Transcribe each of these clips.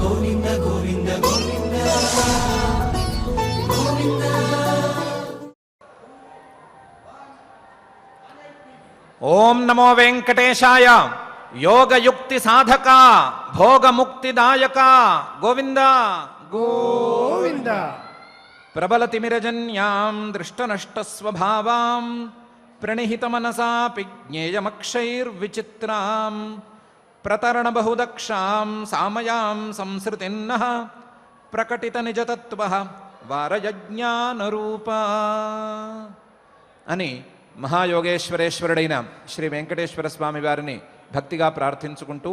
గోవింద గోవింద గోవింద గోవింద. ఓం నమో వెంకటేశాయ. యోగయుక్తి సాధక భోగముక్తిదాయక గోవింద గోవింద. ప్రబలతిమిరజన్యాం దృష్టనష్టస్వభావాం ప్రణిహితమనసాపి జ్ఞేయమక్షైర్విచిత్రాం ప్రతరణబహుదక్షాం సామయాం సంసృతిన్నః ప్రకటితనిజతత్వః వారయజ్ఞానరూపా అని మహాయోగేశ్వరేశ్వరుడైన శ్రీ వెంకటేశ్వర స్వామి వారిని భక్తిగా ప్రార్థించుకుంటూ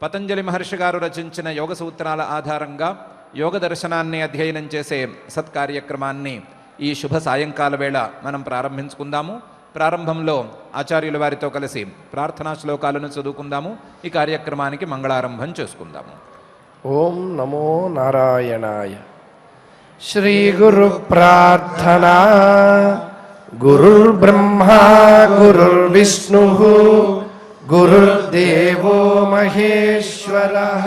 పతంజలి మహర్షి గారు రచించిన యోగ సూత్రాల ఆధారంగా యోగ దర్శనాన్ని అధ్యయనం చేసే సత్కార్యక్రమాన్ని ఈ శుభ సాయంకాల వేళ మనం ప్రారంభించుకుందాము. ప్రారంభంలో ఆచార్యుల వారితో కలిసి ప్రార్థనా శ్లోకాలను చదువుకుందాము. ఈ కార్యక్రమానికి మంగళారంభం చేసుకుందాము. ఓం నమో నారాయణాయ. శ్రీ గురు ప్రార్థనా. గురుర్బ్రహ్మా గురుర్విష్ణు గురుర్దేవో మహేశ్వరః.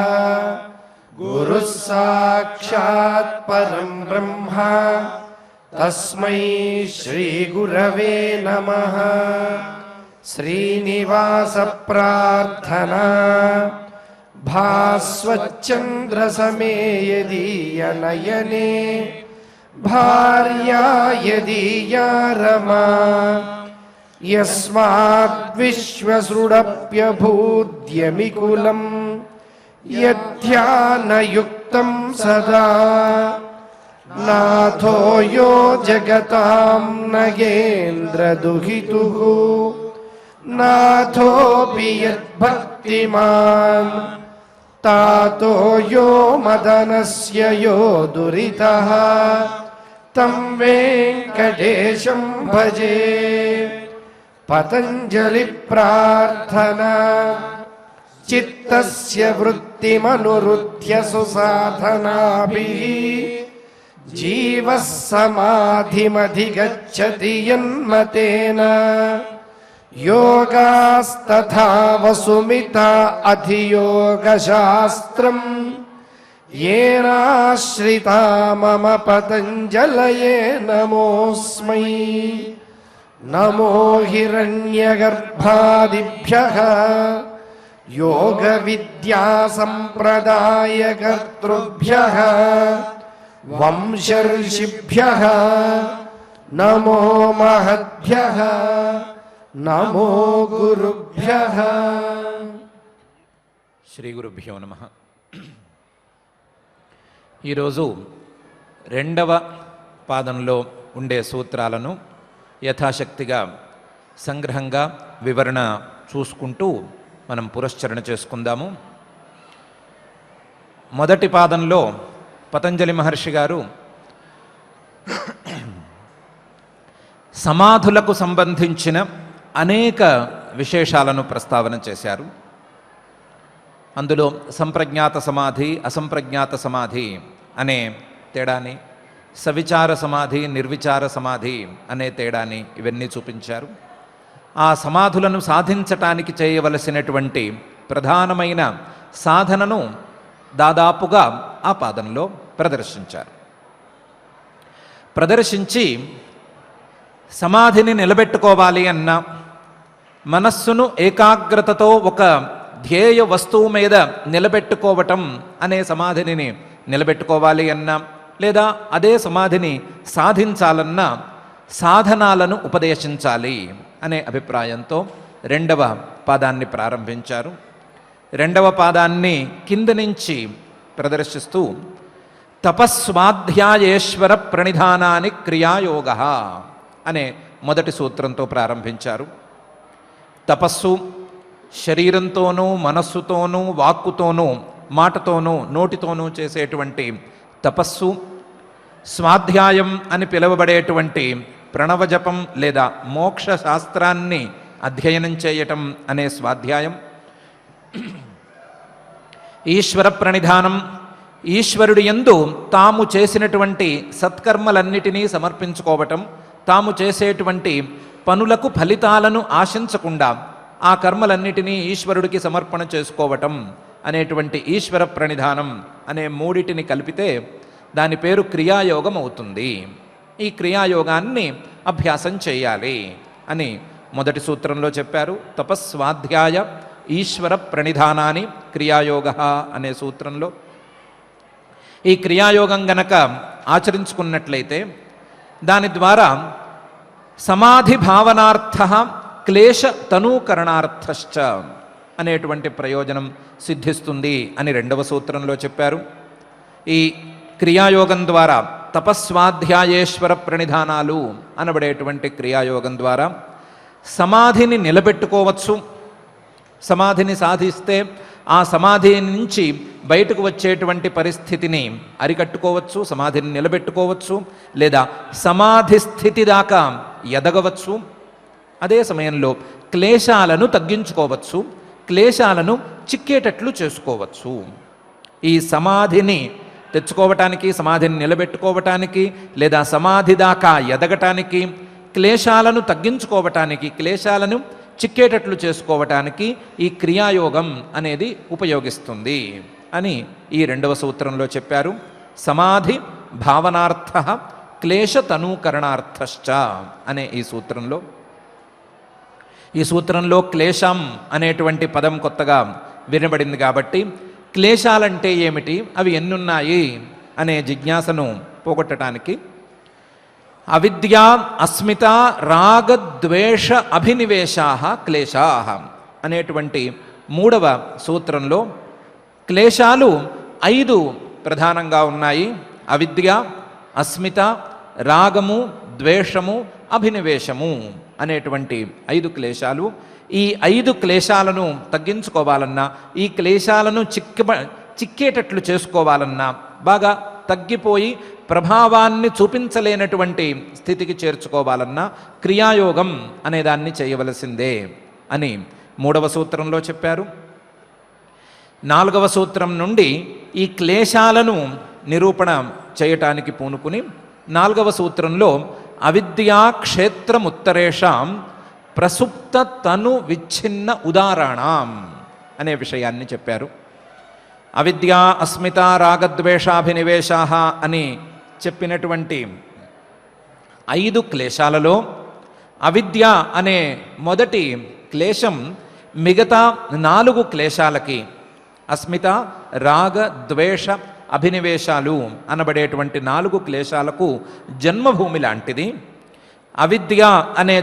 గురుః సాక్షాత్ పరం బ్రహ్మ తస్మై శ్రీ గురవే నమః. శ్రీనివాస ప్రార్థనా. భాస్వచ్చంద్ర సమేయదీయ నయనే భార్యా యదీయా రమా. యస్మాద్విశ్వసృడప్యభూద్యమికులం యధ్యానయుక్తం సదా. నాథో యో జగతాం నగేంద్రదుహితుః నాథోపి యద్భక్తిమాన్. తాతో యో మదనస్య యో దురితః తం వెంకటేశం భజే. పతంజలి ప్రార్థనా. చిత్తస్య వృత్తిమనురుధ్య సుసాధనాభిః జీవః సమాధిమధిగచ్చతి యన్మతేన. యోగాస్తథా వసుమితా అధియోగశాస్త్రం येनाश्रिता मम पतञ्जलये नमोऽस्मै. नमो हिरण्यगर्भादिभ्यः योगविद्यासम्प्रदायकर्तृभ्यः वंशर्षिभ्यः नमो महद्भ्यः नमो गुरुभ्यः. శ్రీ గురుభ్యో నమః. ఈరోజు రెండవ పాదంలో ఉండే సూత్రాలను యథాశక్తిగా సంగ్రహంగా వివరణ చూసుకుంటూ మనం పురస్చరణ చేసుకుందాము. మొదటి పాదంలో పతంజలి మహర్షి గారు సమాధులకు సంబంధించిన అనేక విశేషాలను ప్రస్తావన చేశారు. అందులో సంప్రజ్ఞాత సమాధి, అసంప్రజ్ఞాత సమాధి అనే తేడాని, సవిచార సమాధి, నిర్విచార సమాధి అనే తేడాని ఇవన్నీ చూపించారు. ఆ సమాధులను సాధించటానికి చేయవలసినటువంటి ప్రధానమైన సాధనను దాదాపుగా ఆ పాదంలో ప్రదర్శించారు. ప్రదర్శించి సమాధిని నిలబెట్టుకోవాలి అన్న, మనస్సును ఏకాగ్రతతో ఒక ధ్యేయ వస్తువు మీద నిలబెట్టుకోవటం అనే సమాధిని నిలబెట్టుకోవాలి అన్నా, లేదా అదే సమాధిని సాధించాలన్న సాధనాలను ఉపదేశించాలి అనే అభిప్రాయంతో రెండవ పాదాన్ని ప్రారంభించారు. రెండవ పాదాన్ని కింద నుంచి ప్రదర్శిస్తూ తపస్వాధ్యాయేశ్వర ప్రణిధానాని క్రియాయోగ అనే మొదటి సూత్రంతో ప్రారంభించారు. తపస్సు శరీరంతోనూ, మనస్సుతోనూ, వాక్కుతోనూ, మాటతోనూ, నోటితోనూ చేసేటువంటి తపస్సు, స్వాధ్యాయం అని పిలువబడేటువంటి ప్రణవజపం లేదా మోక్ష శాస్త్రాన్ని అధ్యయనం చేయటం అనే స్వాధ్యాయం, ఈశ్వర ప్రణిధానం, ఈశ్వరుడి యందు తాము చేసినటువంటి సత్కర్మలన్నిటినీ సమర్పించుకోవటం, తాము చేసేటువంటి పనులకు ఫలితాలను ఆశించకుండా ఆ కర్మలన్నిటినీ ఈశ్వరుడికి సమర్పణ చేసుకోవటం అనేటువంటి ఈశ్వర ప్రణిధానం అనే మూడిటిని కలిపితే దాని పేరు క్రియాయోగం అవుతుంది. ఈ క్రియాయోగాన్ని అభ్యాసం చేయాలి అని మొదటి సూత్రంలో చెప్పారు. తపస్వాధ్యాయ ఈశ్వర ప్రణిధానాన్ని క్రియాయోగ అనే సూత్రంలో ఈ క్రియాయోగం గనక ఆచరించుకున్నట్లయితే దాని ద్వారా సమాధి భావనార్థ క్లేశ తనూకరణార్థశ్చ అనేటువంటి ప్రయోజనం సిద్ధిస్తుంది అని రెండవ సూత్రంలో చెప్పారు. ఈ క్రియాయోగం ద్వారా తపస్వాధ్యాయేశ్వర ప్రణిధానాలు అనబడేటువంటి క్రియాయోగం ద్వారా సమాధిని నిలబెట్టుకోవచ్చు. సమాధిని సాధిస్తే ఆ సమాధి నుంచి బయటకు వచ్చేటువంటి పరిస్థితిని అరికట్టుకోవచ్చు, సమాధిని నిలబెట్టుకోవచ్చు, లేదా సమాధి స్థితి దాకా ఎదగవచ్చు. అదే సమయంలో క్లేశాలను తగ్గించుకోవచ్చు, క్లేశాలను చిక్కేటట్లు చేసుకోవచ్చు. ఈ సమాధిని తెచ్చుకోవటానికి, సమాధిని నిలబెట్టుకోవటానికి, లేదా సమాధి దాకా ఎదగటానికి, క్లేశాలను తగ్గించుకోవటానికి, క్లేశాలను చిక్కేటట్లు చేసుకోవటానికి ఈ క్రియాయోగం అనేది ఉపయోగిస్తుంది అని ఈ రెండవ సూత్రంలో చెప్పారు. సమాధి భావనార్థ క్లేశ తనూకరణార్థశ్చ అనే ఈ సూత్రంలో క్లేశం అనేటువంటి పదం కొత్తగా వినబడింది కాబట్టి క్లేశాలంటే ఏమిటి, అవి ఎన్నున్నాయి అనే జిజ్ఞాసను పోగొట్టడానికి అవిద్య అస్మిత రాగద్వేష అభినివేశా క్లేశా అనేటువంటి మూడవ సూత్రంలో క్లేశాలు 5 ప్రధానంగా ఉన్నాయి. అవిద్య, అస్మిత, రాగము, ద్వేషము, అభినివేశము అనేటువంటి 5 క్లేశాలు. ఈ 5 క్లేశాలను తగ్గించుకోవాలన్నా, ఈ క్లేశాలను చిక్కేటట్లు చేసుకోవాలన్నా, బాగా తగ్గిపోయి ప్రభావాన్ని చూపించలేనటువంటి స్థితికి చేర్చుకోవాలన్నా క్రియాయోగం అనేదాన్ని చేయవలసిందే అని 3వ సూత్రంలో చెప్పారు. 4వ సూత్రం నుండి ఈ క్లేశాలను నిరూపణ చేయటానికి పూనుకుని 4వ సూత్రంలో అవిద్యా క్షేత్రముత్తరేషాం ప్రసుప్త తను విచ్ఛిన్న ఉదాహరణం అనే విషయాన్ని చెప్పారు. అవిద్య అస్మిత రాగద్వేషాభినివేశా అని చెప్పినటువంటి 5 క్లేశాలలో అవిద్య అనే మొదటి క్లేశం మిగతా 4 క్లేశాలకి, అస్మిత, రాగ, ద్వేష, అభినివేశాలు అనబడేటువంటి 4 క్లేశాలకు జన్మభూమి లాంటిది. అవిద్య అనే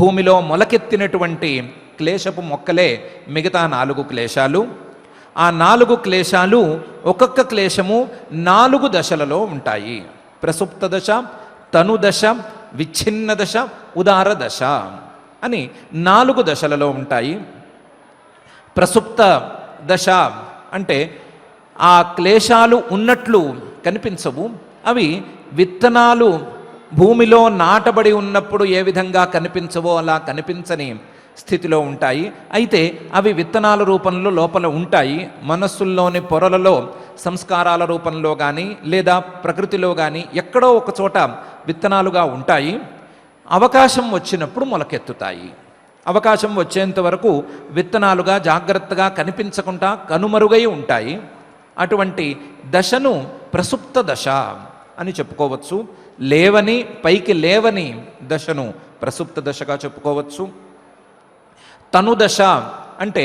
భూమిలో మొలకెత్తినటువంటి క్లేశపు మొక్కలే మిగతా 4 క్లేశాలు. ఆ 4 క్లేశాలు ఒక్కొక్క క్లేశము 4 దశలలో ఉంటాయి. ప్రసుప్త దశ, తను దశ, విచ్ఛిన్న దశ, ఉదార దశ అని 4 దశలలో ఉంటాయి. ప్రసుప్త దశ అంటే ఆ క్లేశాలు ఉన్నట్లు కనిపించవు. అవి విత్తనాలు భూమిలో నాటబడి ఉన్నప్పుడు ఏ విధంగా కనిపించవో అలా కనిపించని స్థితిలో ఉంటాయి. అయితే అవి విత్తనాల రూపంలో లోపల ఉంటాయి. మనస్సుల్లోని పొరలలో సంస్కారాల రూపంలో కానీ లేదా ప్రకృతిలో కానీ ఎక్కడో ఒక చోట విత్తనాలుగా ఉంటాయి. అవకాశం వచ్చినప్పుడు మొలకెత్తుతాయి. అవకాశం వచ్చేంత వరకు విత్తనాలుగా జాగ్రత్తగా కనిపించకుండా కనుమరుగై ఉంటాయి. అటువంటి దశను ప్రసుప్త దశ అని చెప్పుకోవచ్చు. లేవని, పైకి లేవని దశను ప్రసుప్త దశగా చెప్పుకోవచ్చు. తనుదశ అంటే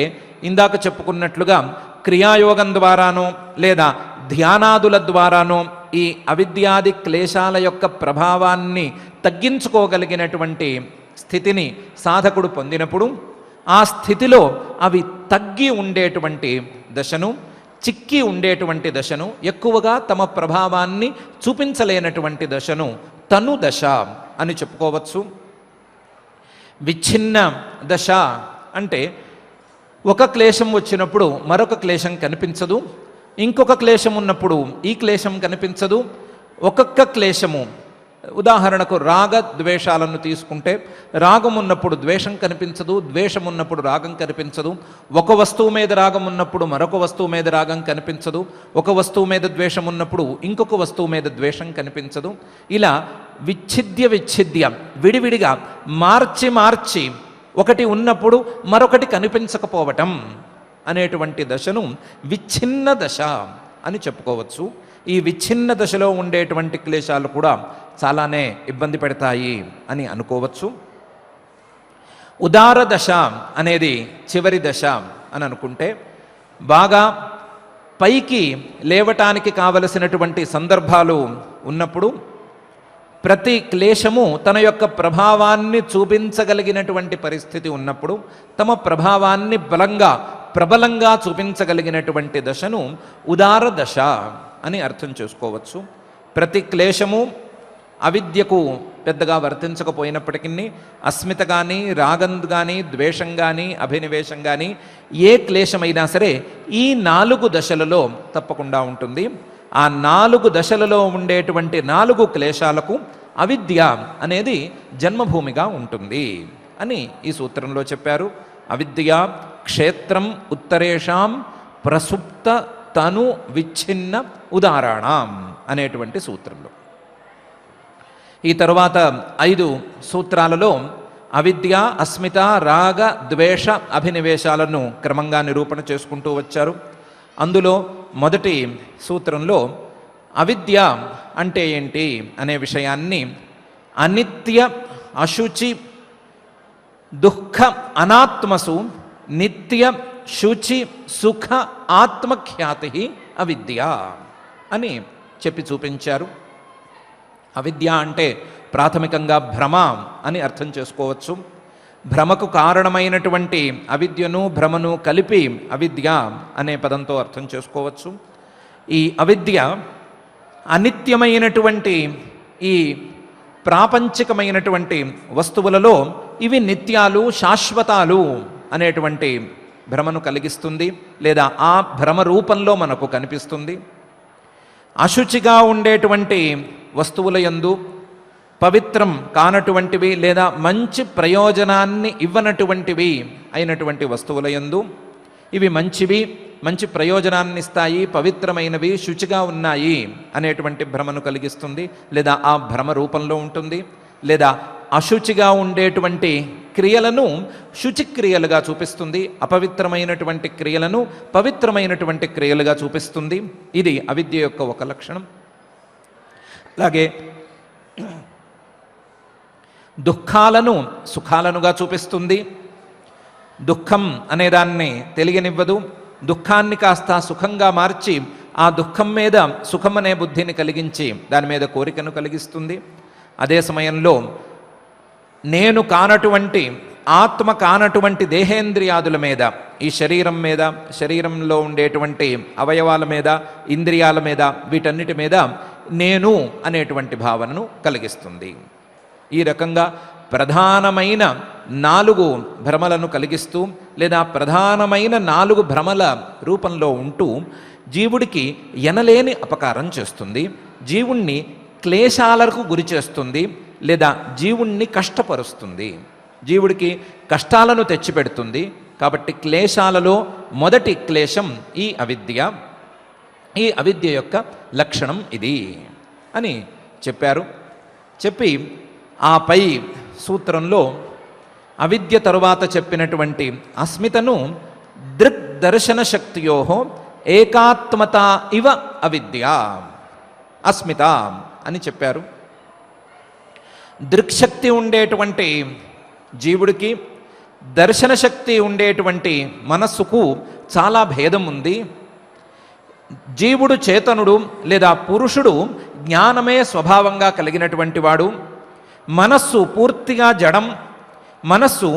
ఇందాక చెప్పుకున్నట్లుగా క్రియాయోగం ద్వారానో లేదా ధ్యానాదుల ద్వారానో ఈ అవిద్యాది క్లేశాల యొక్క ప్రభావాన్ని తగ్గించుకోగలిగినటువంటి స్థితిని సాధకుడు పొందినప్పుడు ఆ స్థితిలో అవి తగ్గి ఉండేటువంటి దశను, చిక్కి ఉండేటువంటి దశను, ఎక్కువగా తమ ప్రభావాన్ని చూపించలేనటువంటి దశను తను దశ అని చెప్పుకోవచ్చు. విచ్ఛిన్న దశ అంటే ఒక క్లేశం వచ్చినప్పుడు మరొక క్లేశం కనిపించదు, ఇంకొక క్లేశం ఉన్నప్పుడు ఈ క్లేశం కనిపించదు. ఒక్కొక్క క్లేశము, ఉదాహరణకు రాగ ద్వేషాలను తీసుకుంటే రాగం ఉన్నప్పుడు ద్వేషం కనిపించదు, ద్వేషం ఉన్నప్పుడు రాగం కనిపించదు. ఒక వస్తువు మీద రాగం ఉన్నప్పుడు మరొక వస్తువు మీద రాగం కనిపించదు, ఒక వస్తువు మీద ద్వేషం ఉన్నప్పుడు ఇంకొక వస్తువు మీద ద్వేషం కనిపించదు. ఇలా విచ్ఛిద్య విడివిడిగా మార్చి ఒకటి ఉన్నప్పుడు మరొకటి కనిపించకపోవటం అనేటువంటి దశను విచ్ఛిన్న దశ అని చెప్పుకోవచ్చు. ఈ విచ్ఛిన్న దశలో ఉండేటువంటి క్లేశాలు కూడా చాలానే ఇబ్బంది పెడతాయి అని అనుకోవచ్చు. ఉదార దశ అనేది చివరి దశ అని అనుకుంటే బాగా పైకి లేవటానికి కావలసినటువంటి సందర్భాలు ఉన్నప్పుడు ప్రతి క్లేశము తన యొక్క ప్రభావాన్ని చూపించగలిగినటువంటి పరిస్థితి ఉన్నప్పుడు తమ ప్రభావాన్ని ప్రబలంగా చూపించగలిగినటువంటి దశను ఉదార దశ అని అర్థం చేసుకోవచ్చు. ప్రతి క్లేశము అవిద్యకు పెద్దగా వర్తించకపోయినప్పటికీ అస్మిత కానీ, రాగం కానీ, ద్వేషం కానీ, అభినివేశం కానీ ఏ క్లేశమైనా సరే ఈ 4 దశలలో తప్పకుండా ఉంటుంది. ఆ 4 దశలలో ఉండేటువంటి 4 క్లేశాలకు అవిద్య అనేది జన్మభూమిగా ఉంటుంది అని ఈ సూత్రంలో చెప్పారు. అవిద్య క్షేత్రం ఉత్తరేషాం ప్రసుప్త తను విచ్ఛిన్న ఉదారాణం అనేటువంటి సూత్రంలో. ఈ తరువాత 5 సూత్రాలలో అవిద్య, అస్మిత, రాగ, ద్వేష, అభినివేశాలను క్రమంగా నిరూపణ చేసుకుంటూ వచ్చారు. అందులో మొదటి సూత్రంలో అవిద్య అంటే ఏంటి అనే విషయాన్ని అనిత్య, అశుచి, దుఃఖ అనాత్మసు నిత్య, శుచి, సుఖ, ఆత్మఖ్యాతి అవిద్య అని చెప్పి చూపించారు. అవిద్య అంటే ప్రాథమికంగా భ్రమ అని అర్థం చేసుకోవచ్చు. భ్రమకు కారణమైనటువంటి అవిద్యను, భ్రమను కలిపి అవిద్య అనే పదంతో అర్థం చేసుకోవచ్చు. ఈ అవిద్య అనిత్యమైనటువంటి ఈ ప్రాపంచికమైనటువంటి వస్తువులలో ఇవి నిత్యాలు, శాశ్వతాలు అనేటువంటి భ్రమను కలిగిస్తుంది, లేదా ఆ భ్రమ రూపంలో మనకు కనిపిస్తుంది. అశుచిగా ఉండేటువంటి వస్తువుల యందు, పవిత్రం కానటువంటివి లేదా మంచి ప్రయోజనాన్ని ఇవ్వనటువంటివి అయినటువంటి వస్తువుల యందు ఇవి మంచివి, మంచి ప్రయోజనాన్ని ఇస్తాయి, పవిత్రమైనవి, శుచిగా ఉన్నాయి అనేటువంటి భ్రమను కలిగిస్తుంది, లేదా ఆ భ్రమ రూపంలో ఉంటుంది. లేదా అశుచిగా ఉండేటువంటి క్రియలను శుచిక్రియలుగా చూపిస్తుంది, అపవిత్రమైనటువంటి క్రియలను పవిత్రమైనటువంటి క్రియలుగా చూపిస్తుంది. ఇది అవిద్య యొక్క ఒక లక్షణం. అలాగే దుఃఖాలను సుఖాలనుగా చూపిస్తుంది. దుఃఖం అనేదాన్ని తెలియనివ్వదు. దుఃఖాన్ని కాస్త సుఖంగా మార్చి ఆ దుఃఖం మీద సుఖం అనే బుద్ధిని కలిగించి దాని మీద కోరికను కలిగిస్తుంది. అదే సమయంలో నేను కానటువంటి, ఆత్మ కానటువంటి దేహేంద్రియాదుల మీద, ఈ శరీరం మీద, శరీరంలో ఉండేటువంటి అవయవాల మీద, ఇంద్రియాల మీద, వీటన్నిటి మీద నేను అనేటువంటి భావనను కలిగిస్తుంది. ఈ రకంగా ప్రధానమైన 4 భ్రమలను కలిగిస్తూ, లేదా ప్రధానమైన 4 భ్రమల రూపంలో ఉంటూ జీవుడికి ఎనలేని అపకారం చేస్తుంది, జీవుణ్ణి క్లేశాలకు గురి చేస్తుంది, లేదా జీవుణ్ణి కష్టపరుస్తుంది, జీవుడికి కష్టాలను తెచ్చిపెడుతుంది. కాబట్టి క్లేశాలలో మొదటి క్లేశం ఈ అవిద్య. ఈ అవిద్య యొక్క లక్షణం ఇది అని చెప్పారు. చెప్పి ఆ పై సూత్రంలో అవిద్య తరువాత చెప్పినటువంటి అస్మితను దృగ్దర్శన శక్తియో ఏకాత్మత ఇవ అవిద్య అస్మిత అని చెప్పారు. దృక్శక్తి ఉండేటువంటి జీవుడికి, దర్శన శక్తి ఉండేటువంటి మనస్సుకు చాలా భేదం ఉంది. జీవుడు చేతనుడు లేదా పురుషుడు జ్ఞానమే స్వభావంగా కలిగినటువంటి వాడు. మనస్సు పూర్తిగా జడం. మనస్సు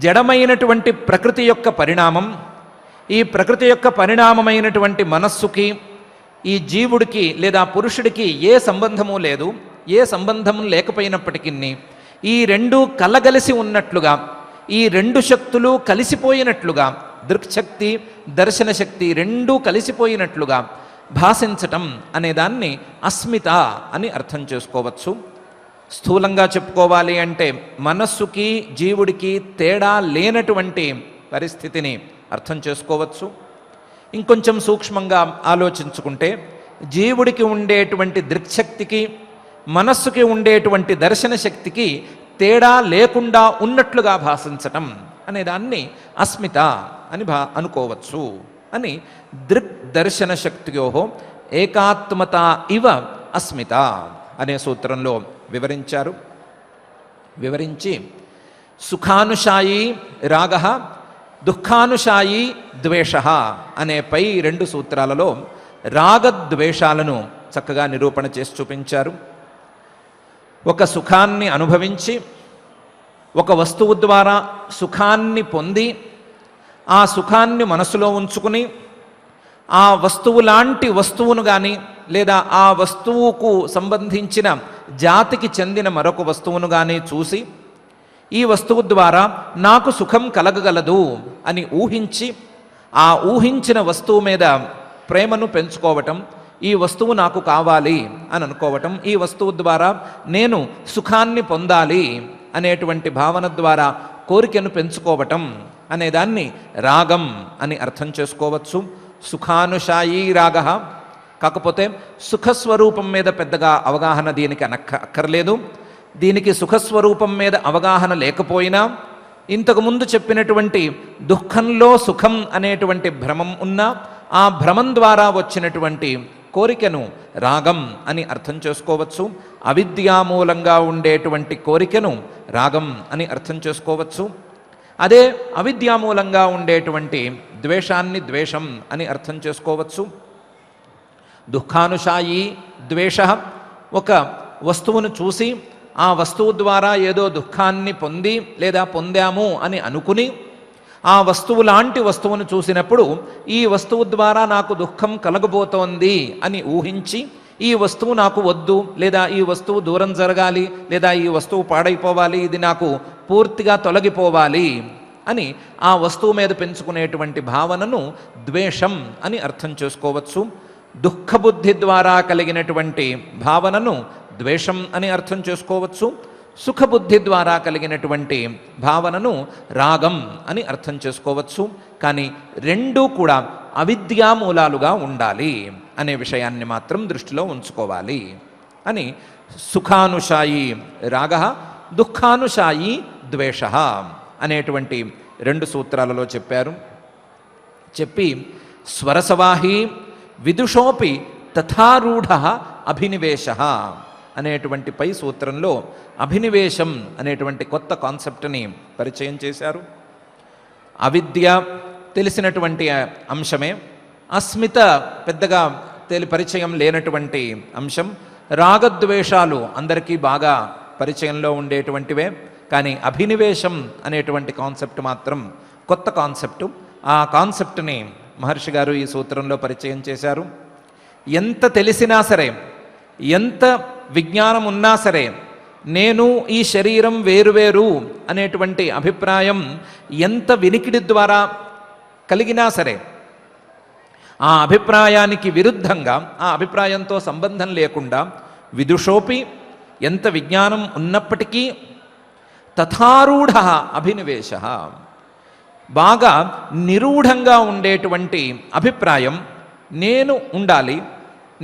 జడమైనటువంటి ప్రకృతి యొక్క పరిణామం. ఈ ప్రకృతి యొక్క పరిణామమైనటువంటి మనస్సుకి ఈ జీవుడికి లేదా పురుషుడికి ఏ సంబంధము లేదు. ఏ సంబంధము లేకపోయినప్పటికీ ఈ 2 కలగలిసి ఉన్నట్లుగా, ఈ 2 శక్తులు కలిసిపోయినట్లుగా, దృక్శక్తి, దర్శన శక్తి 2 కలిసిపోయినట్లుగా భాషించటం అనేదాన్ని అస్మిత అని అర్థం చేసుకోవచ్చు. స్థూలంగా చెప్పుకోవాలి అంటే మనస్సుకి జీవుడికి తేడా లేనటువంటి పరిస్థితిని అర్థం చేసుకోవచ్చు. ఇంకొంచెం సూక్ష్మంగా ఆలోచించుకుంటే జీవుడికి ఉండేటువంటి దృక్శక్తికి, మనస్సుకి ఉండేటువంటి దర్శన శక్తికి తేడా లేకుండా ఉన్నట్లుగా భాషించటం అనేదాన్ని అస్మిత అని అనుకోవచ్చు అని దృక్ దర్శన శక్తియో ఏకాత్మత ఇవ అస్మిత అనే సూత్రంలో వివరించారు. వివరించి సుఖానుశాయి రాగ, దుఃఖానుశాయి ద్వేష అనే పై 2 సూత్రాలలో రాగద్వేషాలను చక్కగా నిరూపణ చేసి చూపించారు. ఒక సుఖాన్ని అనుభవించి ఒక వస్తువు ద్వారా సుఖాన్ని పొంది ఆ సుఖాన్ని మనసులో ఉంచుకుని ఆ వస్తువు లాంటి వస్తువును కానీ లేదా ఆ వస్తువుకు సంబంధించిన జాతికి చెందిన మరొక వస్తువును కానీ చూసి ఈ వస్తువు ద్వారా నాకు సుఖం కలగగలదు అని ఊహించి ఆ ఊహించిన వస్తువు మీద ప్రేమను పెంచుకోవటం, ఈ వస్తువు నాకు కావాలి అని అనుకోవటం, ఈ వస్తువు ద్వారా నేను సుఖాన్ని పొందాలి అనేటువంటి భావన ద్వారా కోరికను పెంచుకోవటం అనేదాన్ని రాగం అని అర్థం చేసుకోవచ్చు. సుఖానుశాయి రాగ. కాకపోతే సుఖస్వరూపం మీద పెద్దగా అవగాహన దీనికి అక్కర్లేదు. దీనికి సుఖస్వరూపం మీద అవగాహన లేకపోయినా ఇంతకుముందు చెప్పినటువంటి దుఃఖంలో సుఖం అనేటువంటి భ్రమం ఉన్నా ఆ భ్రమం ద్వారా వచ్చినటువంటి కోరికను రాగం అని అర్థం చేసుకోవచ్చు. అవిద్యామూలంగా ఉండేటువంటి కోరికను రాగం అని అర్థం చేసుకోవచ్చు. అదే అవిద్యామూలంగా ఉండేటువంటి ద్వేషాన్ని ద్వేషం అని అర్థం చేసుకోవచ్చు. దుఃఖానుశాయి ద్వేష, ఒక వస్తువును చూసి ఆ వస్తువు ద్వారా ఏదో దుఃఖాన్ని పొంది లేదా పొందాము అని అనుకుని ఆ వస్తువు లాంటి వస్తువును చూసినప్పుడు ఈ వస్తువు ద్వారా నాకు దుఃఖం కలగబోతోంది అని ఊహించి ఈ వస్తువు నాకు వద్దు, లేదా ఈ వస్తువు దూరం జరగాలి, లేదా ఈ వస్తువు పాడైపోవాలి, ఇది నాకు పూర్తిగా తొలగిపోవాలి అని ఆ వస్తువు మీద పెంచుకునేటువంటి భావనను ద్వేషం అని అర్థం చేసుకోవచ్చు. దుఃఖబుద్ధి ద్వారా కలిగినటువంటి భావనను ద్వేషం అని అర్థం చేసుకోవచ్చు. సుఖబుద్ధి ద్వారా కలిగినటువంటి భావనను రాగం అని అర్థం చేసుకోవచ్చు. కానీ రెండూ కూడా అవిద్యామూలాలుగా ఉండాలి అనే విషయాన్ని మాత్రం దృష్టిలో ఉంచుకోవాలి అని సుఖానుశాయి రాగ, దుఃఖానుశాయి ద్వేష అనేటువంటి 2 సూత్రాలలో చెప్పారు. చెప్పి స్వరసవాహి విదుషోపి తథారూఢ అభినివేశ అనేటువంటి పై సూత్రంలో అభినివేశం అనేటువంటి కొత్త కాన్సెప్ట్ని పరిచయం చేశారు. అవిద్య తెలిసినటువంటి అంశమే, అస్మిత పెద్దగా పరిచయం లేనటువంటి అంశం, రాగద్వేషాలు అందరికీ బాగా పరిచయంలో ఉండేటువంటివే. కానీ అభినివేశం అనేటువంటి కాన్సెప్ట్ మాత్రం కొత్త కాన్సెప్టు. ఆ కాన్సెప్ట్ని మహర్షి గారు ఈ సూత్రంలో పరిచయం చేశారు. ఎంత తెలిసినా సరే, ఎంత విజ్ఞానం ఉన్నా సరే, నేను ఈ శరీరం వేరువేరు అనేటువంటి అభిప్రాయం ఎంత వినికిడి ద్వారా కలిగినా సరే, ఆ అభిప్రాయానికి విరుద్ధంగా, ఆ అభిప్రాయంతో సంబంధం లేకుండా విదుషోపి ఎంత విజ్ఞానం ఉన్నప్పటికీ తథారూఢ అభినివేశ, బాగా నిరూఢంగా ఉండేటువంటి అభిప్రాయం నేను ఉండాలి,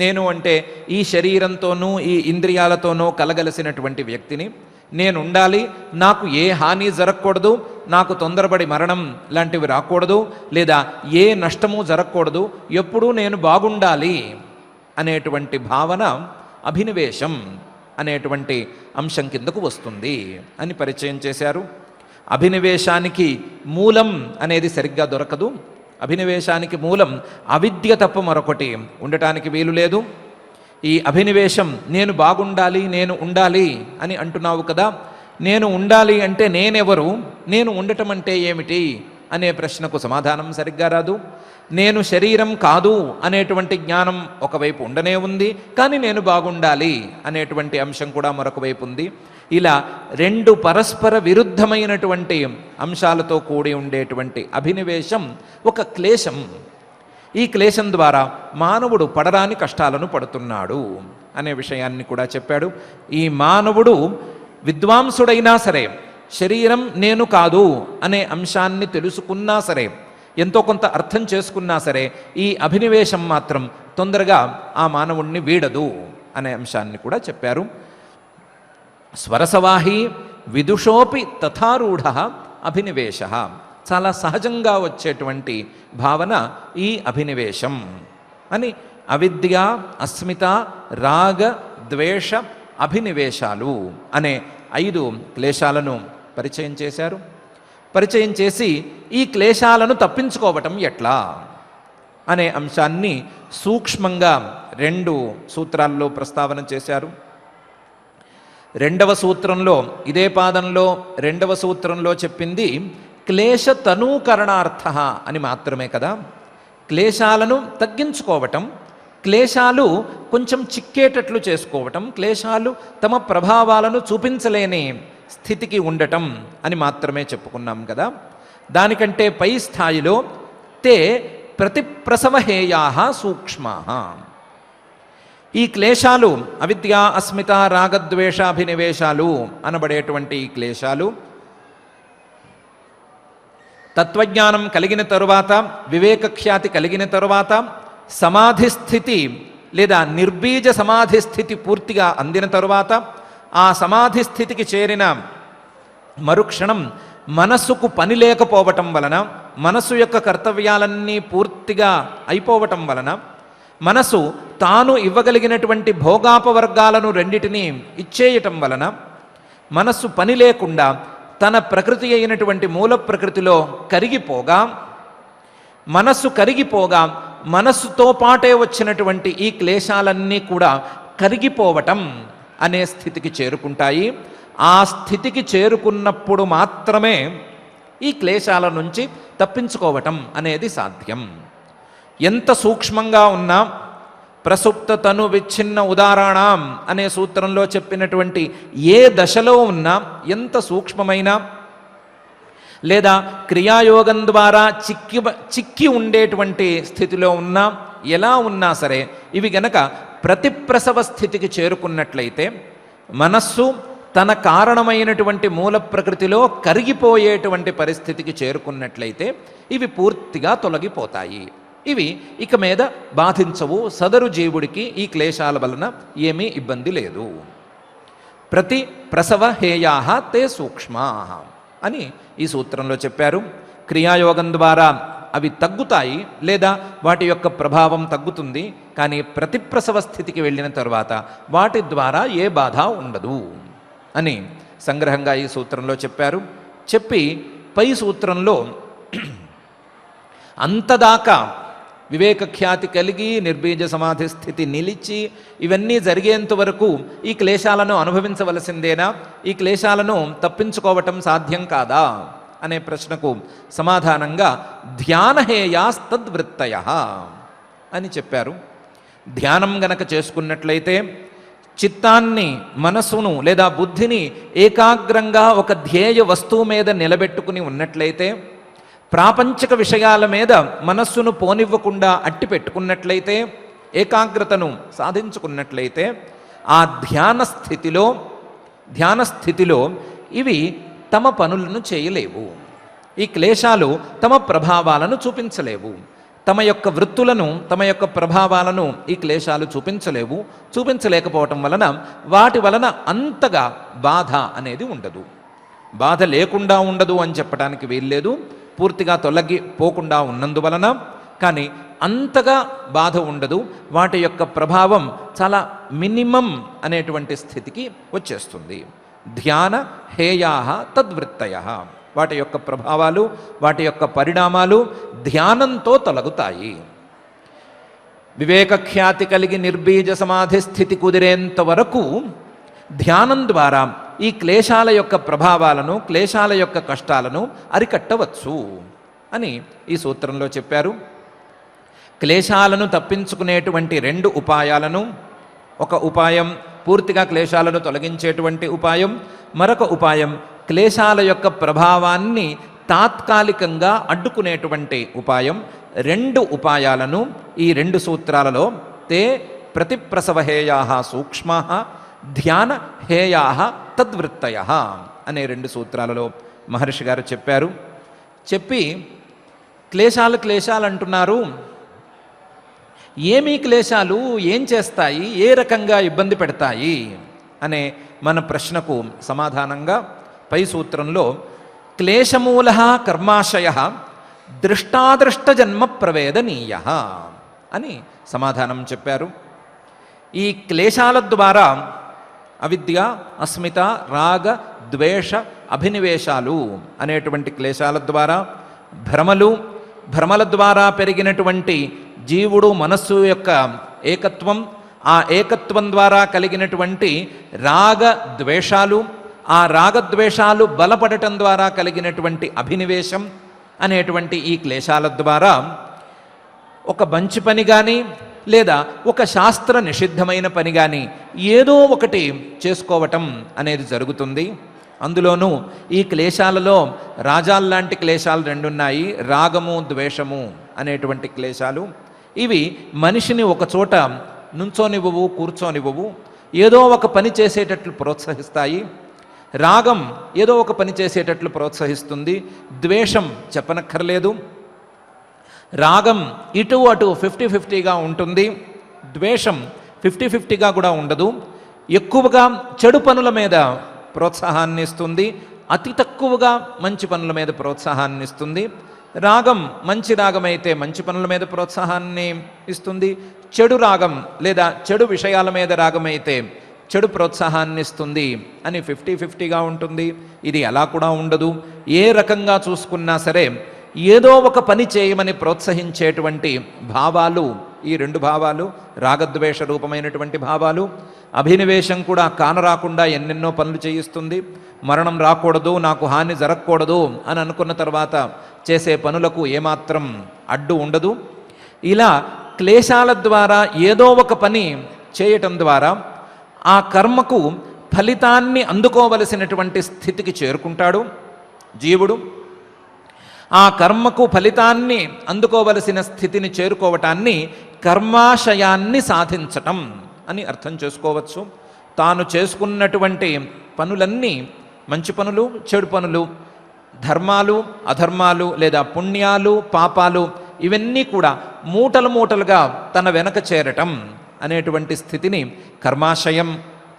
నేను అంటే ఈ శరీరంతోనూ ఈ ఇంద్రియాలతోనూ కలగలిసినటువంటి వ్యక్తిని నేను ఉండాలి, నాకు ఏ హాని జరగకూడదు, నాకు తొందరపడి మరణం లాంటివి రాకూడదు, లేదా ఏ నష్టము జరగకూడదు, ఎప్పుడూ నేను బాగుండాలి అనేటువంటి భావన అభినివేశం అనేటువంటి అంశం కిందకు వస్తుంది అని పరిచయం చేశారు. అభినివేశానికి మూలం అనేది సరిగ్గా దొరకదు. అభినివేశానికి మూలం అవిద్య తప్ప మరొకటి ఉండటానికి వీలు లేదు. ఈ అభినివేశం నేను బాగుండాలి, నేను ఉండాలి అని అంటున్నావు కదా, నేను ఉండాలి అంటే నేనెవరు, నేను ఉండటం అంటే ఏమిటి అనే ప్రశ్నకు సమాధానం సరిగ్గా రాదు. నేను శరీరం కాదు అనేటువంటి జ్ఞానం ఒకవైపు ఉండనే ఉంది, కానీ నేను బాగుండాలి అనేటువంటి అంశం కూడా మరొక వైపు ఉంది. ఇలా 2 పరస్పర విరుద్ధమైనటువంటి అంశాలతో కూడి ఉండేటువంటి అభినివేశం ఒక క్లేశం. ఈ క్లేశం ద్వారా మానవుడు పడరాని కష్టాలను పడుతున్నాడు అనే విషయాన్ని కూడా చెప్పాడు. ఈ మానవుడు విద్వాంసుడైనా సరే, శరీరం నేను కాదు అనే అంశాన్ని తెలుసుకున్నా సరే, ఎంతో కొంత అర్థం చేసుకున్నా సరే, ఈ అభినివేశం మాత్రం తొందరగా ఆ మానవుణ్ణి వీడదు అనే అంశాన్ని కూడా చెప్పారు. స్వరసవాహి విదుషోపి తథారూఢ అభినివేశ చాలా సహజంగా వచ్చేటువంటి భావన ఈ అభినివేశం అని అవిద్య, అస్మిత, రాగ, ద్వేష, అభినివేశాలు అనే 5 క్లేశాలను పరిచయం చేశారు. పరిచయం చేసి ఈ క్లేశాలను తప్పించుకోవటం ఎట్లా అనే అంశాన్ని సూక్ష్మంగా 2 సూత్రాల్లో ప్రస్తావన చేశారు. 2వ సూత్రంలో, ఇదే పాదంలో 2వ సూత్రంలో చెప్పింది క్లేశ తనూకరణార్థ అని మాత్రమే కదా. క్లేశాలను తగ్గించుకోవటం, క్లేశాలు కొంచెం చిక్కేటట్లు చేసుకోవటం, క్లేశాలు తమ ప్రభావాలను చూపించలేని స్థితికి ఉండటం అని మాత్రమే చెప్పుకున్నాం కదా. దానికంటే పై స్థాయిలో తే ప్రతిప్రసవహేయా సూక్ష్మా. ఈ క్లేశాలు అవిద్య, అస్మిత, రాగద్వేషాభినివేశాలు అనబడేటువంటి ఈ క్లేశాలు తత్వజ్ఞానం కలిగిన తరువాత, వివేకఖ్యాతి కలిగిన తరువాత, సమాధి స్థితి లేదా నిర్బీజ సమాధి స్థితి పూర్తిగా అందిన తరువాత, ఆ సమాధి స్థితికి చేరిన మరుక్షణం మనస్సుకు పని లేకపోవటం వలన, మనస్సు యొక్క కర్తవ్యాలన్నీ పూర్తిగా అయిపోవటం వలన, మనసు తాను ఇవ్వగలిగినటువంటి భోగాపవర్గాలను రెండిటినీ ఇచ్చేయటం వలన, మనస్సు పని లేకుండా తన ప్రకృతి అయినటువంటి మూల ప్రకృతిలో కరిగిపోగా, మనస్సు కరిగిపోగా మనస్సుతో పాటే వచ్చినటువంటి ఈ క్లేశాలన్నీ కూడా కరిగిపోవటం అనే స్థితికి చేరుకుంటాయి. ఆ స్థితికి చేరుకున్నప్పుడు మాత్రమే ఈ క్లేశాల నుంచి తప్పించుకోవటం అనేది సాధ్యం. ఎంత సూక్ష్మంగా ఉన్నా, ప్రసుప్త తను విచ్ఛిన్న ఉదాహరణం అనే సూత్రంలో చెప్పినటువంటి ఏ దశలో ఉన్నా, ఎంత సూక్ష్మమైన లేదా క్రియాయోగం ద్వారా చిక్కి ఉండేటువంటి స్థితిలో ఉన్నా, ఎలా ఉన్నా సరే ఇవి గనక ప్రతిప్రసవ స్థితికి చేరుకున్నట్లయితే, మనస్సు తన కారణమైనటువంటి మూల ప్రకృతిలో కరిగిపోయేటువంటి పరిస్థితికి చేరుకున్నట్లయితే ఇవి పూర్తిగా తొలగిపోతాయి. ఇవి ఇక మీద బాధించవు. సదరు జీవుడికి ఈ క్లేశాల వలన ఏమీ ఇబ్బంది లేదు. ప్రతి ప్రసవ హేయా తే సూక్ష్మా అని ఈ సూత్రంలో చెప్పారు. క్రియాయోగం ద్వారా అవి తగ్గుతాయి లేదా వాటి యొక్క ప్రభావం తగ్గుతుంది. కానీ ప్రతిప్రసవ స్థితికి వెళ్ళిన తర్వాత వాటి ద్వారా ఏ బాధ ఉండదు అని సంగ్రహంగా ఈ సూత్రంలో చెప్పారు. చెప్పి పై సూత్రంలో అంతదాకా వివేకఖ్యాతి కలిగి నిర్బీజ సమాధి స్థితి నిలిచి ఇవన్నీ జరిగేంత వరకు ఈ క్లేశాలను అనుభవించవలసిందేనా, ఈ క్లేశాలను తప్పించుకోవటం సాధ్యం కాదా అనే ప్రశ్నకు సమాధానంగా ధ్యానహేయాస్తద్వృత్తయ అని చెప్పారు. ధ్యానం గనక చేసుకున్నట్లయితే చిత్తాన్ని, మనసును లేదా బుద్ధిని ఏకాగ్రంగా ఒక ధ్యేయ వస్తువు మీద నిలబెట్టుకుని ఉన్నట్లయితే, ప్రాపంచిక విషయాల మీద మనస్సును పోనివ్వకుండా అట్టి పెట్టుకున్నట్లయితే, ఏకాగ్రతను సాధించుకున్నట్లయితే, ఆ ధ్యాన స్థితిలో ఇవి తమ పనులను చేయలేవు. ఈ క్లేశాలు తమ ప్రభావాలను చూపించలేవు. తమ యొక్క వృత్తులను, తమ యొక్క ప్రభావాలను ఈ క్లేశాలు చూపించలేవు. చూపించలేకపోవటం వలన వాటి వలన అంతగా బాధ అనేది ఉండదు. బాధ లేకుండా ఉండదు అని చెప్పడానికి వీల్లేదు. పూర్తిగా తొలగిపోకుండా ఉన్నందువలన, కానీ అంతగా బాధ ఉండదు. వాటి యొక్క ప్రభావం చాలా మినిమం అనేటువంటి స్థితికి వచ్చేస్తుంది. ధ్యాన హేయా తద్వృత్తయ, వాటి యొక్క ప్రభావాలు, వాటి యొక్క పరిణామాలు ధ్యానంతో తొలగుతాయి. వివేకఖ్యాతి కలిగి నిర్బీజ సమాధి స్థితి కుదిరేంత వరకు ధ్యానం ద్వారా ఈ క్లేశాల యొక్క ప్రభావాలను, క్లేశాల యొక్క కష్టాలను అరికట్టవచ్చు అని ఈ సూత్రంలో చెప్పారు. క్లేశాలను తప్పించుకునేటువంటి 2 ఉపాయాలను, ఒక ఉపాయం పూర్తిగా క్లేశాలను తొలగించేటువంటి ఉపాయం, మరొక ఉపాయం క్లేశాల యొక్క ప్రభావాన్ని తాత్కాలికంగా అడ్డుకునేటువంటి ఉపాయం. 2 ఉపాయాలను ఈ 2 సూత్రాలలో తే ప్రతిప్రసవహేయా సూక్ష్మా ధ్యాన హేయా తద్వృత్తయ అనే 2 సూత్రాలలో మహర్షి గారు చెప్పారు. చెప్పి క్లేశాలు అంటున్నారు, ఏమీ క్లేశాలు ఏం చేస్తాయి, ఏ రకంగా ఇబ్బంది పెడతాయి అనే మన ప్రశ్నకు సమాధానంగా పై సూత్రంలో క్లేశమూల కర్మాశయ దృష్టాదృష్టజన్మ ప్రవేదనీయ అని సమాధానం చెప్పారు. ఈ క్లేశాల ద్వారా అవిద్య, అస్మిత, రాగ, ద్వేష, అభినివేశాలు అనేటువంటి క్లేశాల ద్వారా భ్రమల ద్వారా పెరిగినటువంటి జీవుడు మనస్సు యొక్క ఏకత్వం, ఆ ఏకత్వం ద్వారా కలిగినటువంటి రాగ ద్వేషాలు, ఆ రాగద్వేషాలు బలపడటం ద్వారా కలిగినటువంటి అభినివేశం అనేటువంటి ఈ క్లేశాల ద్వారా ఒక మంచి పని కానీ లేదా ఒక శాస్త్ర నిషిద్ధమైన పని కానీ ఏదో ఒకటి చేసుకోవటం అనేది జరుగుతుంది. అందులోనూ ఈ క్లేశాలలో రాజాల్లాంటి క్లేశాలు రెండున్నాయి, రాగము, ద్వేషము అనేటువంటి క్లేశాలు. ఇవి మనిషిని ఒక చోట నుంచోనివ్వవు, కూర్చోనివ్వవు, ఏదో ఒక పని చేసేటట్లు ప్రోత్సహిస్తాయి. రాగం ఏదో ఒక పని చేసేటట్లు ప్రోత్సహిస్తుంది. ద్వేషం చెప్పనక్కర్లేదు. రాగం ఇటు అటు 50-50గా ఉంటుంది, ద్వేషం 50-50గా కూడా ఉండదు. ఎక్కువగా చెడు పనుల మీద ప్రోత్సాహాన్ని ఇస్తుంది, అతి తక్కువగా మంచి పనుల మీద ప్రోత్సాహాన్ని ఇస్తుంది. రాగం మంచి రాగం అయితే మంచి పనుల మీద ప్రోత్సాహాన్ని ఇస్తుంది, చెడు రాగం లేదా చెడు విషయాల మీద రాగం అయితే చెడు ప్రోత్సాహాన్ని ఇస్తుంది అని 50-50గా ఉంటుంది. ఇది అలా కూడా ఉండదు. ఏ రకంగా చూసుకున్నా సరే ఏదో ఒక పని చేయమని ప్రోత్సహించేటువంటి భావాలు ఈ రెండు భావాలు, రాగద్వేష రూపమైనటువంటి భావాలు. అభినివేశం కూడా కానరాకుండా ఎన్నెన్నో పనులు చేయిస్తుంది. మరణం రాకూడదు, నాకు హాని జరగకూడదు అని అనుకున్న తర్వాత చేసే పనులకు ఏమాత్రం అడ్డు ఉండదు. ఇలా క్లేశాల ద్వారా ఏదో ఒక పని చేయటం ద్వారా ఆ కర్మకు ఫలితాన్ని అందుకోవలసినటువంటి స్థితికి చేరుకుంటాడు జీవుడు. ఆ కర్మకు ఫలితాన్ని అందుకోవలసిన స్థితిని చేరుకోవటాన్ని కర్మాశయాన్ని సాధించటం అని అర్థం చేసుకోవచ్చు. తాను చేసుకున్నటువంటి పనులన్నీ మంచి పనులు, చెడు పనులు, ధర్మాలు, అధర్మాలు లేదా పుణ్యాలు, పాపాలు ఇవన్నీ కూడా మూటలు మూటలుగా తన వెనక చేరటం అనేటువంటి స్థితిని కర్మాశయం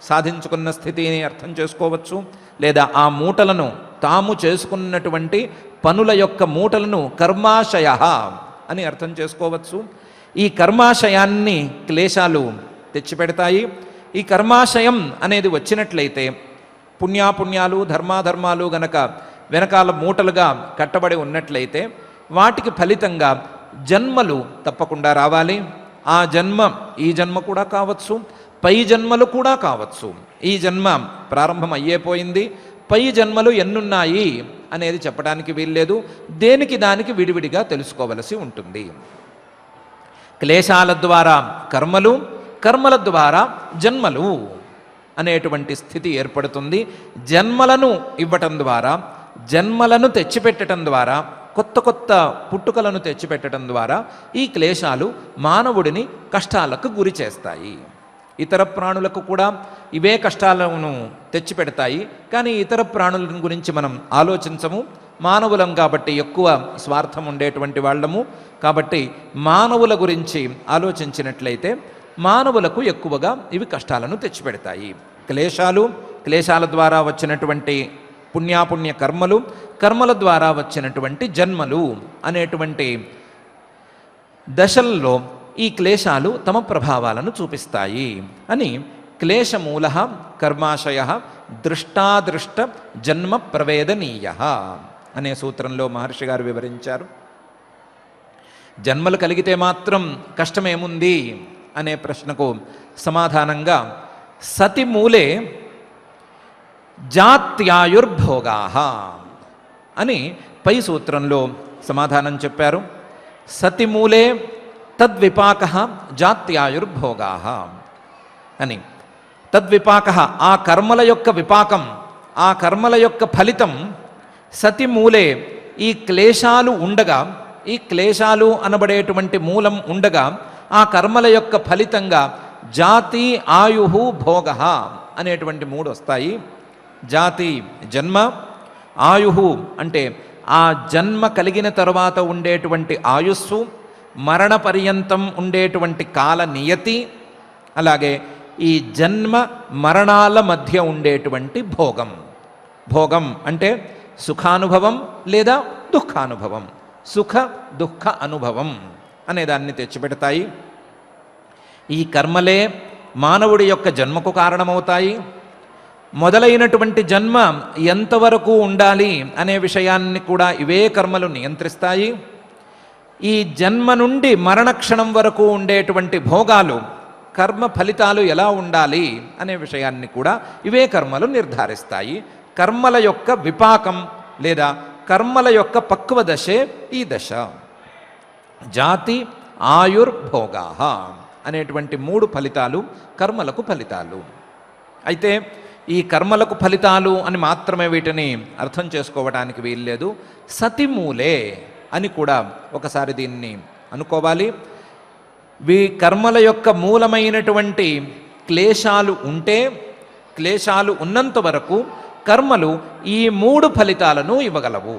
సాధించుకున్న స్థితిని అర్థం చేసుకోవచ్చు. లేదా ఆ మూటలను తాము చేసుకున్నటువంటి పనుల యొక్క మూటలను కర్మాశయ అని అర్థం చేసుకోవచ్చు. ఈ కర్మాశయాన్ని క్లేశాలు తెచ్చిపెడతాయి. ఈ కర్మాశయం అనేది వచ్చినట్లయితే పుణ్యాపుణ్యాలు, ధర్మాధర్మాలు గనక వెనకాల మూటలుగా కట్టబడి ఉన్నట్లయితే వాటికి ఫలితంగా జన్మలు తప్పకుండా రావాలి. ఆ జన్మ ఈ జన్మ కూడా కావచ్చు, పై జన్మలు కూడా కావచ్చు. ఈ జన్మ ప్రారంభం అయ్యేపోయింది, పై జన్మలు ఎన్నున్నాయి అనేది చెప్పడానికి వీల్లేదు. దేనికి దానికి విడివిడిగా తెలుసుకోవలసి ఉంటుంది. క్లేశాల ద్వారా కర్మలు, కర్మల ద్వారా జన్మలు అనేటువంటి స్థితి ఏర్పడుతుంది. జన్మలను ఇవ్వటం ద్వారా, జన్మలను తెచ్చిపెట్టడం ద్వారా, కొత్త కొత్త పుట్టుకలను తెచ్చిపెట్టడం ద్వారా ఈ క్లేశాలు మానవుడిని కష్టాలకు గురి చేస్తాయి. ఇతర ప్రాణులకు కూడా ఇవే కష్టాలను తెచ్చిపెడతాయి. కానీ ఇతర ప్రాణుల గురించి మనం ఆలోచించము. మానవులం కాబట్టి ఎక్కువ స్వార్థం ఉండేటువంటి వాళ్ళము. కాబట్టి మానవుల గురించి ఆలోచించినట్లయితే మానవులకు ఎక్కువగా ఇవి కష్టాలను తెచ్చిపెడతాయి. క్లేశాల ద్వారా వచ్చినటువంటి పుణ్యాపుణ్య కర్మలు, కర్మల ద్వారా వచ్చినటువంటి జన్మలు అనేటువంటి దశల్లో ఈ క్లేశాలు తమ ప్రభావాలను చూపిస్తాయి అని క్లేశమూల కర్మాశయ దృష్టాదృష్ట జన్మ ప్రవేదనీయ అనే సూత్రంలో మహర్షి గారు వివరించారు. జన్మలు కలిగితే మాత్రం కష్టమేముంది అనే ప్రశ్నకు సమాధానంగా సతి మూలే జాత్యాయుర్భోగా అని పై సూత్రంలో సమాధానం చెప్పారు. సతిమూలే తద్విపాక జాత్యాయుర్భోగా అని. తద్విపాక ఆ కర్మల యొక్క విపాకం, ఆ కర్మల యొక్క ఫలితం సతిమూలే ఈ క్లేశాలు ఉండగా, ఈ క్లేశాలు అనబడేటువంటి మూలం ఉండగా ఆ కర్మల యొక్క ఫలితంగా జాతి, ఆయుహు, భోగ అనేటువంటి మూడు వస్తాయి. జాతి జన్మ, ఆయుహు అంటే ఆ జన్మ కలిగిన తరువాత ఉండేటువంటి ఆయుస్సు, మరణ పర్యంతం ఉండేటువంటి కాల నియతి, అలాగే ఈ జన్మ మరణాల మధ్య ఉండేటువంటి భోగం. భోగం అంటే సుఖానుభవం లేదా దుఃఖానుభవం, సుఖ దుఃఖ అనుభవం అనేదాన్ని తెచ్చిపెడతాయి. ఈ కర్మలే మానవుడి యొక్క జన్మకు కారణమవుతాయి. మొదలైనటువంటి జన్మ ఎంతవరకు ఉండాలి అనే విషయాన్ని కూడా ఇవే కర్మలు నియంత్రిస్తాయి. ఈ జన్మ నుండి మరణక్షణం వరకు ఉండేటువంటి భోగాలు, కర్మ ఫలితాలు ఎలా ఉండాలి అనే విషయాన్ని కూడా ఇవే కర్మలు నిర్ధారిస్తాయి. కర్మల యొక్క విపాకం లేదా కర్మల యొక్క పక్వ దశే ఈ దశ. జాతి ఆయుర్భోగా అనేటువంటి 3 ఫలితాలు కర్మలకు ఫలితాలు. అయితే ఈ కర్మలకు ఫలితాలు అని మాత్రమే వీటిని అర్థం చేసుకోవడానికి వీల్లేదు. సతిమూలే అని కూడా ఒకసారి దీన్ని అనుకోవాలి. కర్మల యొక్క మూలమైనటువంటి క్లేశాలు ఉంటే, క్లేశాలు ఉన్నంత వరకు కర్మలు ఈ 3 ఫలితాలను ఇవ్వగలవు.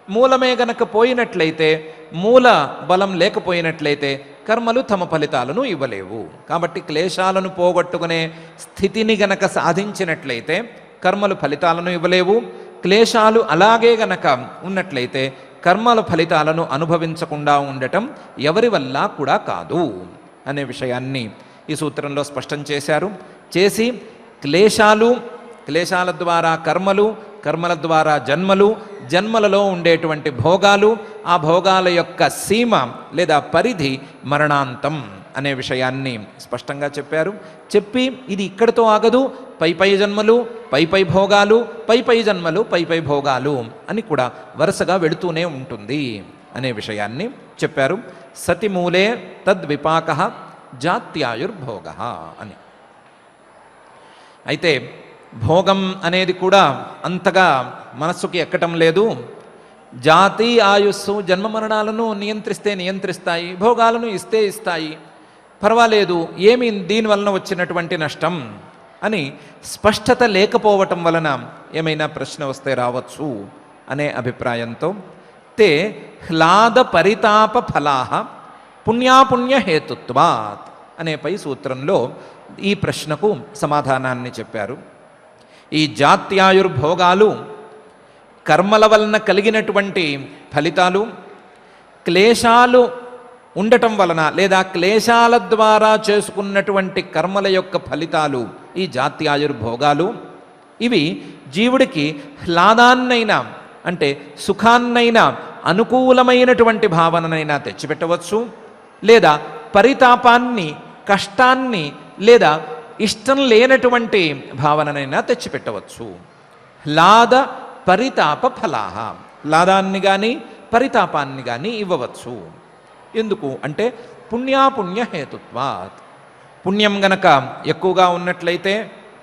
మూలమే గనక పోయినట్లయితే, మూల బలం లేకపోయినట్లయితే కర్మలు తమ ఫలితాలను ఇవ్వలేవు. కాబట్టి క్లేశాలను పోగొట్టుకునే స్థితిని గనక సాధించినట్లయితే కర్మలు ఫలితాలను ఇవ్వలేవు. క్లేశాలు అలాగే గనక ఉన్నట్లయితే కర్మల ఫలితాలను అనుభవించకుండా ఉండటం ఎవరి వల్ల కూడా కాదు అనే విషయాన్ని ఈ సూత్రంలో స్పష్టం చేశారు. చేసి క్లేశాల ద్వారా కర్మలు, కర్మల ద్వారా జన్మలు, జన్మలలో ఉండేటువంటి భోగాలు, ఆ భోగాల యొక్క సీమ లేదా పరిధి మరణాంతం అనే విషయాన్ని స్పష్టంగా చెప్పారు. చెప్పి ఇది ఇక్కడితో ఆగదు, పై జన్మలు, పై భోగాలు, పై జన్మలు, పై భోగాలు అని కూడా వరుసగా వెళుతూనే ఉంటుంది అనే విషయాన్ని చెప్పారు. సతిమూలే తద్విపాక జాత్యాయుర్భోగ అని. అయితే భోగం అనేది కూడా అంతగా మనస్సుకి ఎక్కటం లేదు. జాతి ఆయుస్సు జన్మ మరణాలను నియంత్రిస్తాయి, భోగాలను ఇస్తాయి, పర్వాలేదు, ఏమి దీనివలన వచ్చినటువంటి నష్టం అని స్పష్టత లేకపోవటం వలన ఏమైనా ప్రశ్న వస్తే రావచ్చు అనే అభిప్రాయంతో తే హ్లాద పరితాప ఫలాహ పుణ్యాపుణ్య హేతుత్వాత్ అనే పై సూత్రంలో ఈ ప్రశ్నకు సమాధానాన్ని చెప్పారు. ఈ జాత్యాయుర్భోగాలు కర్మల వలన కలిగినటువంటి ఫలితాలు, క్లేశాలు ఉండటం వలన లేదా క్లేశాల ద్వారా చేసుకున్నటువంటి కర్మల యొక్క ఫలితాలు ఈ జాత్యాయుర్భోగాలు. ఇవి జీవుడికి హ్లాదాన్నైనా అంటే సుఖాన్నైనా అనుకూలమైనటువంటి భావననైనా తెచ్చిపెట్టవచ్చు, లేదా పరితాపాన్ని, కష్టాన్ని లేదా ఇష్టం లేనటువంటి భావననైనా తెచ్చిపెట్టవచ్చు. హ్లాద పరితాప ఫలాహ, హ్లాదాన్ని కానీ పరితాపాన్ని కానీ ఇవ్వవచ్చు. ఎందుకు అంటే పుణ్యాపుణ్య హేతుత్వాత్. పుణ్యం గనక ఎక్కువగా ఉన్నట్లయితే,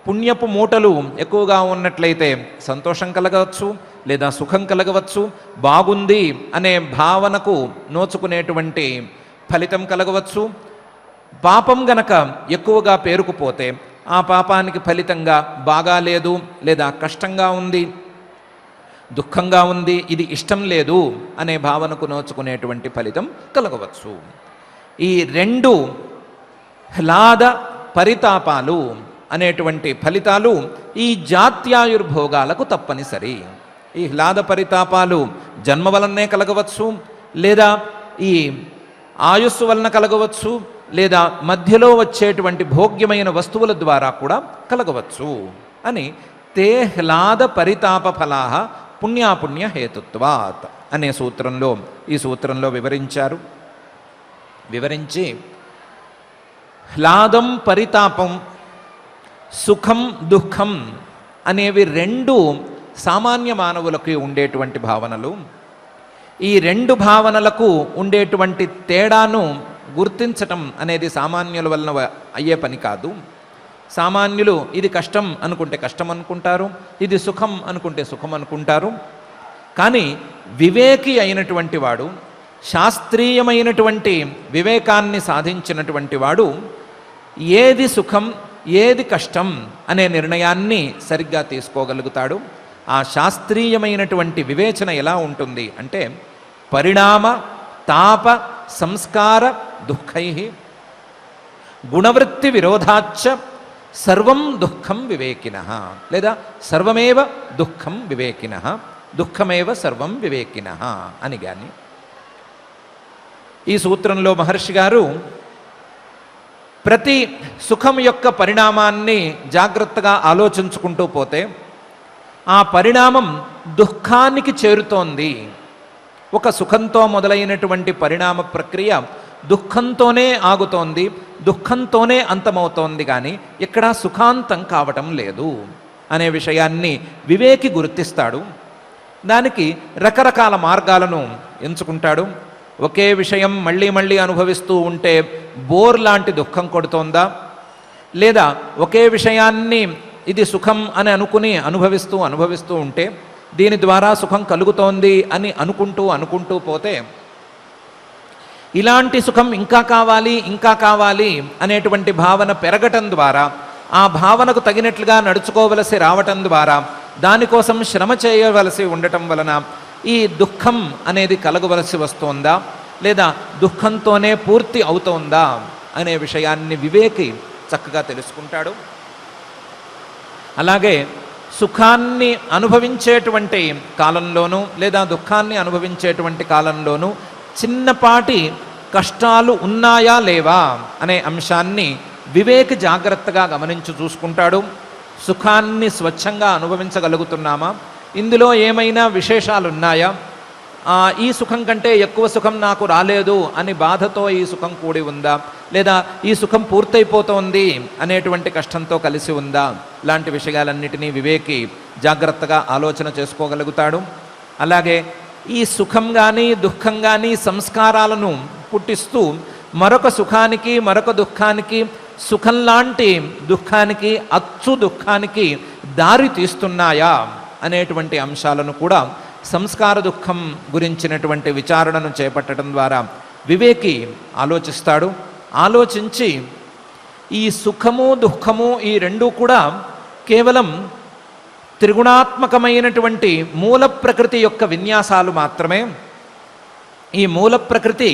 పుణ్యపు మూటలు ఎక్కువగా ఉన్నట్లయితే సంతోషం కలగవచ్చు లేదా సుఖం కలగవచ్చు, బాగుంది అనే భావనకు నోచుకునేటువంటి ఫలితం కలగవచ్చు. పాపం గనక ఎక్కువగా పేరుకుపోతే ఆ పాపానికి ఫలితంగా బాగాలేదు లేదా కష్టంగా ఉంది, దుఃఖంగా ఉంది, ఇది ఇష్టం లేదు అనే భావనకు నోచుకునేటువంటి ఫలితం కలగవచ్చు. ఈ 2 హ్లాద పరితాపాలు అనేటువంటి ఫలితాలు ఈ జాత్యాయుర్భోగాలకు తప్పనిసరి. ఈ హ్లాద పరితాపాలు జన్మ వలనే కలగవచ్చు, లేదా ఈ ఆయుస్సు వలన కలగవచ్చు, లేదా మధ్యలో వచ్చేటువంటి భోగ్యమైన వస్తువుల ద్వారా కూడా కలగవచ్చు అని తే హ్లాద పరితాప ఫలాహ పుణ్యాపుణ్య హేతుత్వాత్ అనే సూత్రంలో ఈ సూత్రంలో వివరించారు. వివరించి హ్లాదం పరితాపం, సుఖం దుఃఖం అనేవి 2 సామాన్య మానవులకు ఉండేటువంటి భావనలు. ఈ 2 భావనలకు ఉండేటువంటి తేడాను గుర్తించటం అనేది సామాన్యుల వలన అయ్యే పని కాదు. సామాన్యులు ఇది కష్టం అనుకుంటే కష్టం అనుకుంటారు, ఇది సుఖం అనుకుంటే సుఖం అనుకుంటారు. కానీ వివేకి అయినటువంటి వాడు, శాస్త్రీయమైనటువంటి వివేకాన్ని సాధించినటువంటి వాడు ఏది సుఖం ఏది కష్టం అనే నిర్ణయాన్ని సరిగ్గా తీసుకోగలుగుతాడు. ఆ శాస్త్రీయమైనటువంటి వివేచన ఎలా ఉంటుంది అంటే పరిణామ తాప సంస్కార దుఃఖై గుణవృత్తి విరోధాచ్చ సర్వం దుఃఖం వివేకినః లేదా సర్వమేవ దుఃఖం వివేకినః దుఃఖమేవ సర్వం వివేకినః అని కానీ. ఈ సూత్రంలో మహర్షి గారు ప్రతి సుఖం యొక్క పరిణామాన్ని జాగ్రత్తగా ఆలోచించుకుంటూ పోతే ఆ పరిణామం దుఃఖానికి చేరుతోంది. ఒక సుఖంతో మొదలైనటువంటి పరిణామ ప్రక్రియ దుఃఖంతోనే ఆగుతోంది, దుఃఖంతోనే అంతమవుతోంది, కానీ ఇక్కడ సుఖాంతం కావటం లేదు అనే విషయాన్ని వివేకి గుర్తిస్తాడు. దానికి రకరకాల మార్గాలను ఎంచుకుంటాడు. ఒకే విషయం మళ్ళీ మళ్ళీ అనుభవిస్తూ ఉంటే బోర్ లాంటి దుఃఖం కొడుతోందా, లేదా ఒకే విషయాన్ని ఇది సుఖం అని అనుకుని అనుభవిస్తూ ఉంటే దీని ద్వారా సుఖం కలుగుతోంది అని అనుకుంటూ పోతే ఇలాంటి సుఖం ఇంకా కావాలి అనేటువంటి భావన పెరగటం ద్వారా, ఆ భావనకు తగినట్లుగా నడుచుకోవలసి రావటం ద్వారా, దానికోసం శ్రమ చేయవలసి ఉండటం వలన ఈ దుఃఖం అనేది కలగవలసి వస్తోందా, లేదా దుఃఖంతోనే పూర్తి అవుతోందా అనే విషయాన్ని వివేకి చక్కగా తెలుసుకుంటాడు. అలాగే సుఖాన్ని అనుభవించేటువంటి కాలంలోనూ లేదా దుఃఖాన్ని అనుభవించేటువంటి కాలంలోనూ చిన్నపాటి కష్టాలు ఉన్నాయా లేవా అనే అంశాన్ని వివేక్ జాగ్రత్తగా గమనించి చూసుకుంటాడు. సుఖాన్ని స్వచ్ఛంగా అనుభవించగలుగుతున్నామా, ఇందులో ఏమైనా విశేషాలు ఉన్నాయా, ఈ సుఖం కంటే ఎక్కువ సుఖం నాకు రాలేదు అని బాధతో ఈ సుఖం కూడి ఉందా, లేదా ఈ సుఖం పూర్తయిపోతోంది అనేటువంటి కష్టంతో కలిసి ఉందా, లాంటి విషయాలన్నిటినీ వివేకి జాగ్రత్తగా ఆలోచన చేసుకోగలుగుతాడు. అలాగే ఈ సుఖం కానీ దుఃఖం కానీ సంస్కారాలను పుట్టిస్తూ మరొక సుఖానికి మరొక దుఃఖానికి, సుఖం లాంటి దుఃఖానికి అచ్చు దుఃఖానికి దారి తీస్తున్నాయా అనేటువంటి అంశాలను కూడా సంస్కార దుఃఖం గురించినటువంటి విచారణను చేపట్టడం ద్వారా వివేకి ఆలోచిస్తాడు. ఆలోచించి ఈ సుఖము దుఃఖము ఈ రెండూ కూడా కేవలం త్రిగుణాత్మకమైనటువంటి మూల ప్రకృతి యొక్క విన్యాసాలు మాత్రమే. ఈ మూల ప్రకృతి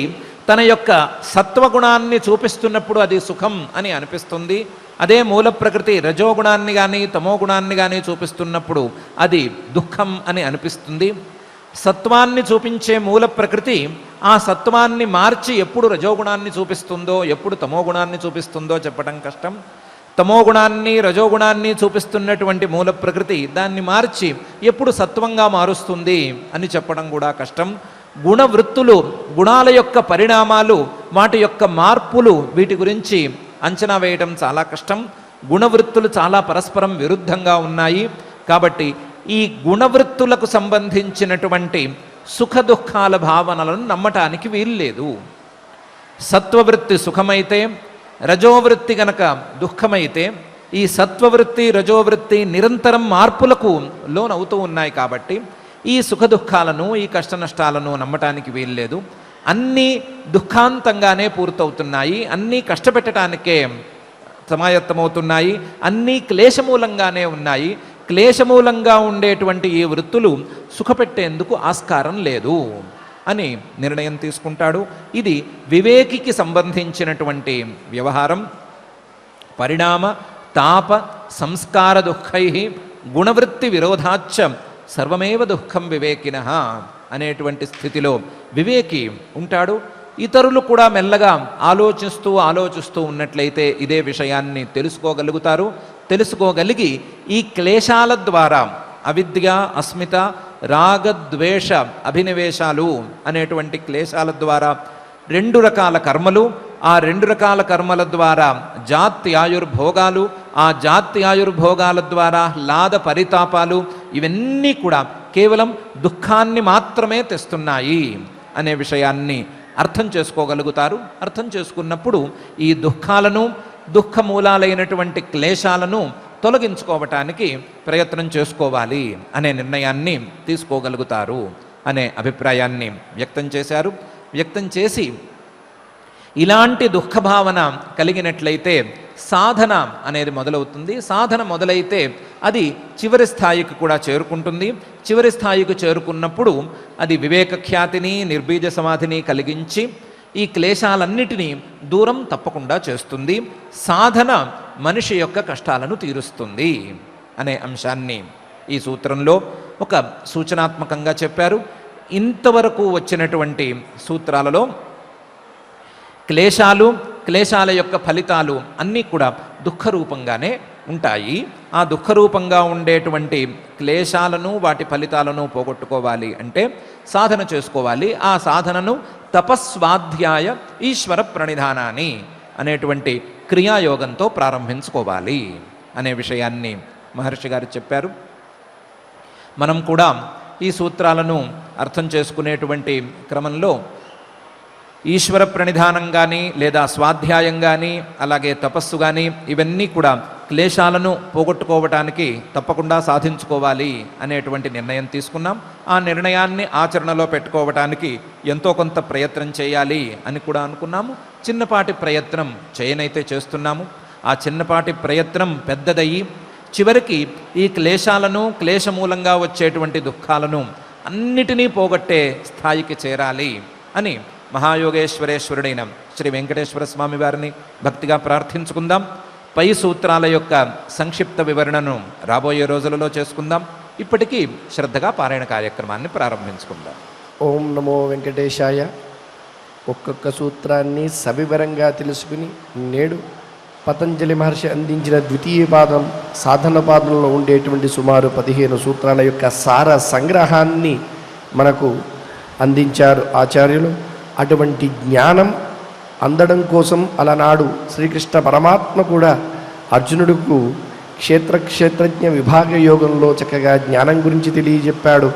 తన యొక్క సత్వగుణాన్ని చూపిస్తున్నప్పుడు అది సుఖం అని అనిపిస్తుంది. అదే మూల ప్రకృతి రజోగుణాన్ని కానీ తమోగుణాన్ని కానీ చూపిస్తున్నప్పుడు అది దుఃఖం అని అనిపిస్తుంది. సత్వాన్ని చూపించే మూల ప్రకృతి ఆ సత్వాన్ని మార్చి ఎప్పుడు రజోగుణాన్ని చూపిస్తుందో ఎప్పుడు తమోగుణాన్ని చూపిస్తుందో చెప్పడం కష్టం. తమోగుణాన్ని రజోగుణాన్ని చూపిస్తున్నటువంటి మూల ప్రకృతి దాన్ని మార్చి ఎప్పుడు సత్వంగా మారుస్తుంది అని చెప్పడం కూడా కష్టం. గుణవృత్తులు, గుణాల యొక్క పరిణామాలు, వాటి యొక్క మార్పులు, వీటి గురించి అంచనా వేయడం చాలా కష్టం. గుణవృత్తులు చాలా పరస్పరం విరుద్ధంగా ఉన్నాయి. కాబట్టి ఈ గుణవృత్తులకు సంబంధించినటువంటి సుఖ దుఃఖాల భావనలను నమ్మటానికి వీల్లేదు. సత్వవృత్తి సుఖమైతే, రజోవృత్తి గనక దుఃఖమైతే, ఈ సత్వవృత్తి రజోవృత్తి నిరంతరం మార్పులకు లోనవుతూ ఉన్నాయి. కాబట్టి ఈ సుఖ దుఃఖాలను, ఈ కష్ట నష్టాలను నమ్మటానికి వీల్లేదు. అన్నీ దుఃఖాంతంగానే పూర్తవుతున్నాయి, అన్నీ కష్టపెట్టడానికే సమాయత్తమవుతున్నాయి, అన్నీ క్లేశమూలంగానే ఉన్నాయి. క్లేశమూలంగా ఉండేటువంటి ఈ వృత్తులు సుఖపెట్టేందుకు ఆస్కారం లేదు అని నిర్ణయం తీసుకుంటాడు. ఇది వివేకికి సంబంధించినటువంటి వ్యవహారం. పరిణామ తాప సంస్కార దుఃఖై గుణవృత్తి విరోధాచ్చ సర్వమేవ దుఃఖం వివేకినః అనేటువంటి స్థితిలో వివేకి ఉంటాడు. ఇతరులు కూడా మెల్లగా ఆలోచిస్తూ ఉన్నట్లయితే ఇదే విషయాన్ని తెలుసుకోగలుగుతారు. తెలుసుకోగలిగి ఈ క్లేశాల ద్వారా అవిద్య, అస్మిత, రాగద్వేష అభినివేశాలు అనేటువంటి క్లేశాల ద్వారా 2 రకాల కర్మలు, ఆ 2 రకాల కర్మల ద్వారా జాత్యాయుర్భోగాలు, ఆ జాత్యాయుర్భోగాల ద్వారా లాద పరితాపాలు, ఇవన్నీ కూడా కేవలం దుఃఖాన్ని మాత్రమే తెస్తున్నాయి అనే విషయాన్ని అర్థం చేసుకోగలుగుతారు. అర్థం చేసుకున్నప్పుడు ఈ దుఃఖాలను, దుఃఖ మూలాలైనటువంటి క్లేశాలను తొలగించుకోవటానికి ప్రయత్నం చేసుకోవాలి అనే నిర్ణయాన్ని తీసుకోగలుగుతారు అనే అభిప్రాయాన్ని వ్యక్తం చేశారు. వ్యక్తం చేసి ఇలాంటి దుఃఖభావన కలిగినట్లయితే సాధన అనేది మొదలవుతుంది. సాధన మొదలైతే అది చివరి స్థాయికి కూడా చేరుకుంటుంది. చివరి స్థాయికి చేరుకున్నప్పుడు అది వివేక ఖ్యాతిని, నిర్బీజ సమాధిని కలిగించి ఈ క్లేశాలన్నిటినీ దూరం తప్పకుండా చేస్తుంది. సాధన మనిషి యొక్క కష్టాలను తీరుస్తుంది అనే అంశాన్ని ఈ సూత్రంలో ఒక సూచనాత్మకంగా చెప్పారు. ఇంతవరకు వచ్చినటువంటి సూత్రాలలో క్లేశాల యొక్క ఫలితాలు అన్నీ కూడా దుఃఖరూపంగానే ఉంటాయి. ఆ దుఃఖరూపంగా ఉండేటువంటి క్లేశాలను వాటి ఫలితాలను పోగొట్టుకోవాలి అంటే సాధన చేసుకోవాలి. ఆ సాధనను తపస్వాధ్యాయ ఈశ్వర ప్రణిధానాన్ని అనేటువంటి క్రియాయోగంతో ప్రారంభించుకోవాలి అనే విషయాన్ని మహర్షి గారు చెప్పారు. మనం కూడా ఈ సూత్రాలను అర్థం చేసుకునేటువంటి క్రమంలో ఈశ్వర ప్రణిధానం కానీ లేదా స్వాధ్యాయం కానీ అలాగే తపస్సు కానీ ఇవన్నీ కూడా క్లేశాలను పోగొట్టుకోవటానికి తప్పకుండా సాధించుకోవాలి అనేటువంటి నిర్ణయం తీసుకున్నాం. ఆ నిర్ణయాన్ని ఆచరణలో పెట్టుకోవటానికి ఎంతో కొంత ప్రయత్నం చేయాలి అని కూడా అనుకున్నాము. చిన్నపాటి ప్రయత్నం చేయనైతే చేస్తున్నాము. ఆ చిన్నపాటి ప్రయత్నం పెద్దదయ్యి చివరికి ఈ క్లేశమూలంగా వచ్చేటువంటి దుఃఖాలను అన్నిటినీ పోగొట్టే స్థాయికి చేరాలి అని మహాయోగేశ్వరేశ్వరుడైన శ్రీ వెంకటేశ్వర స్వామి వారిని భక్తిగా ప్రార్థించుకుందాం. పై సూత్రాల యొక్క సంక్షిప్త వివరణను రాబోయే రోజులలో చేసుకుందాం. ఇప్పటికీ శ్రద్ధగా పారాయణ కార్యక్రమాన్ని ప్రారంభించుకుందాం. ఓం నమో వెంకటేశాయ. ఒక్కొక్క సూత్రాన్ని సవివరంగా తెలుసుకుని నేడు పతంజలి మహర్షి అందించిన ద్వితీయ పాదం సాధన పాదంలో ఉండేటువంటి సుమారు 15 సూత్రాల యొక్క సార సంగ్రహాన్ని మనకు అందించారు ఆచార్యులు. అటువంటి జ్ఞానం అందడం కోసం అలనాడు శ్రీకృష్ణ పరమాత్మ కూడా అర్జునుడికి క్షేత్రజ్ఞ విభాగ యోగంలో చక్కగా జ్ఞానం గురించి తెలియజెప్పాడు.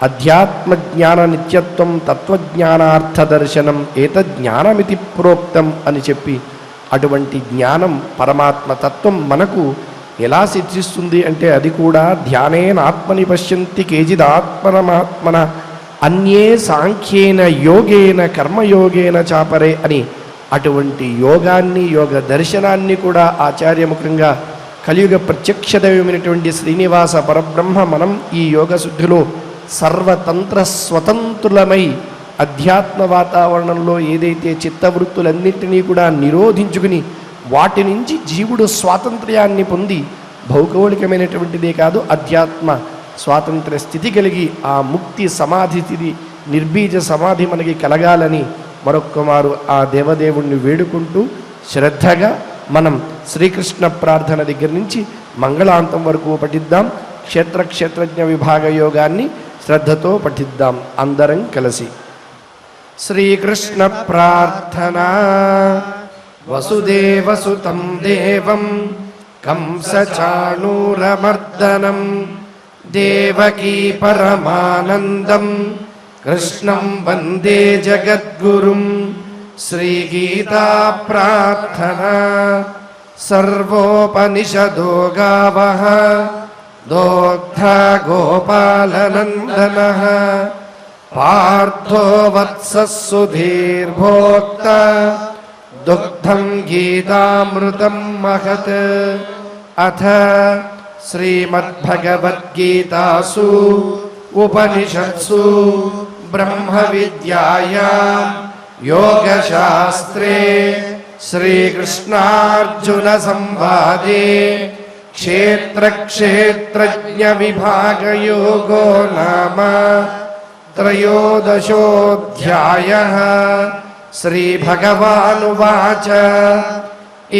అధ్యాత్మ జ్ఞాన నిత్యత్వం తత్వజ్ఞానార్థ దర్శనం ఏతజ్ఞానమితి ప్రోక్తం అని చెప్పి అటువంటి జ్ఞానం పరమాత్మ తత్వం మనకు ఎలా సిద్ధిస్తుంది అంటే అది కూడా ధ్యానేనాత్మని పశ్యంతి కేజిదాత్మనమాత్మన అన్యే సాంఖ్యేన యోగేన కర్మయోగేన చాపరే అని అటువంటి యోగాన్ని యోగ దర్శనాన్ని కూడా ఆచార్యముఖంగా కలియుగ ప్రత్యక్ష దైవమైనటువంటి శ్రీనివాస పరబ్రహ్మ మనం ఈ యోగ శుద్ధిలో సర్వతంత్ర స్వతంత్రులమై అధ్యాత్మ వాతావరణంలో ఏదైతే చిత్తవృత్తులన్నింటినీ కూడా నిరోధించుకుని వాటి నుంచి జీవుడు స్వాతంత్ర్యాన్ని పొంది భౌగోళికమైనటువంటిదే కాదు అధ్యాత్మ స్వాతంత్ర్య స్థితి కలిగి ఆ ముక్తి సమాధి స్థితి నిర్బీజ సమాధి మనకి కలగాలని మరొక్కమారు ఆ దేవదేవుణ్ణి వేడుకుంటూ శ్రద్ధగా మనం శ్రీకృష్ణ ప్రార్థన దగ్గర నుంచి మంగళాంతం వరకు పఠిద్దాం. క్షేత్రజ్ఞ విభాగ యోగాన్ని శ్రద్ధతో పఠిద్దాం అందరం కలిసి. శ్రీకృష్ణ ప్రార్థన. వసుదేవసుతం దేవం కంసచాణూరమర్దనం దేవకీ పరమానందం కృష్ణం వందే జగద్గురుం. శ్రీగీతా ప్రార్థన. సర్వోపనిషదో గావః దోగ్ధ గోపాలనందనః పార్థో వత్సః సుధీర్భోక్త దుగ్ధం గీతామృతం మహత్. అథ శ్రీమద్భగవద్గీతాసు ఉపనిషత్సు బ్రహ్మ విద్యాయాం యోగశాస్త్రే శ్రీకృష్ణార్జున సంవాదే క్షేత్రజ్ఞ విభాగయోగో నామ త్రయోదశోऽధ్యాయః. శ్రీభగవానువాచ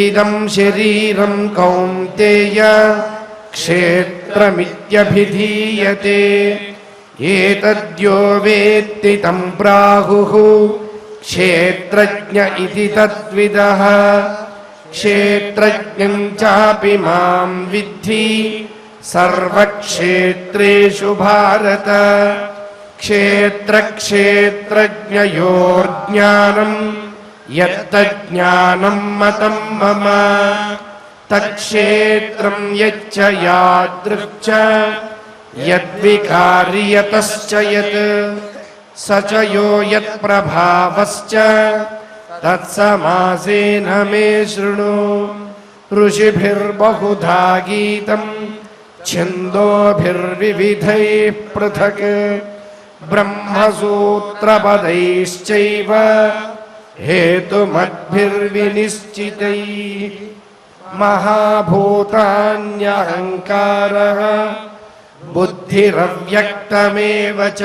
ఇదం శరీరం కౌంతేయ క్షేత్రమిత్యభిధీయతే ఏతద్యో వేత్తి తం ప్రాహుః క్షేత్రజ్ఞ ఇతి తద్విదః. క్షేత్రజ్ఞం చాపి మాం విద్ధి సర్వక్షేత్రేషు భారత. క్షేత్రజ్ఞయోర్జ్ఞానం యత్తజ్ఞానం మతం మమ తక్షేత్రం యచ్చ యాదృచ్చ యద్వికార్యతశ్చ యత్ స చ యో యత్ప్రభావశ్చ తత్సమాసేన మే శృణు. ఋషిభిర్బహుధా గీతం ఛందోభిర్వివిధైః పృథక్ బ్రహ్మసూత్రపदैश्चैव హేతుమద్భిర్వినిశ్చితైః. మహాభూతాన్యహంకారః बुद्धिरव्यक्तमेव च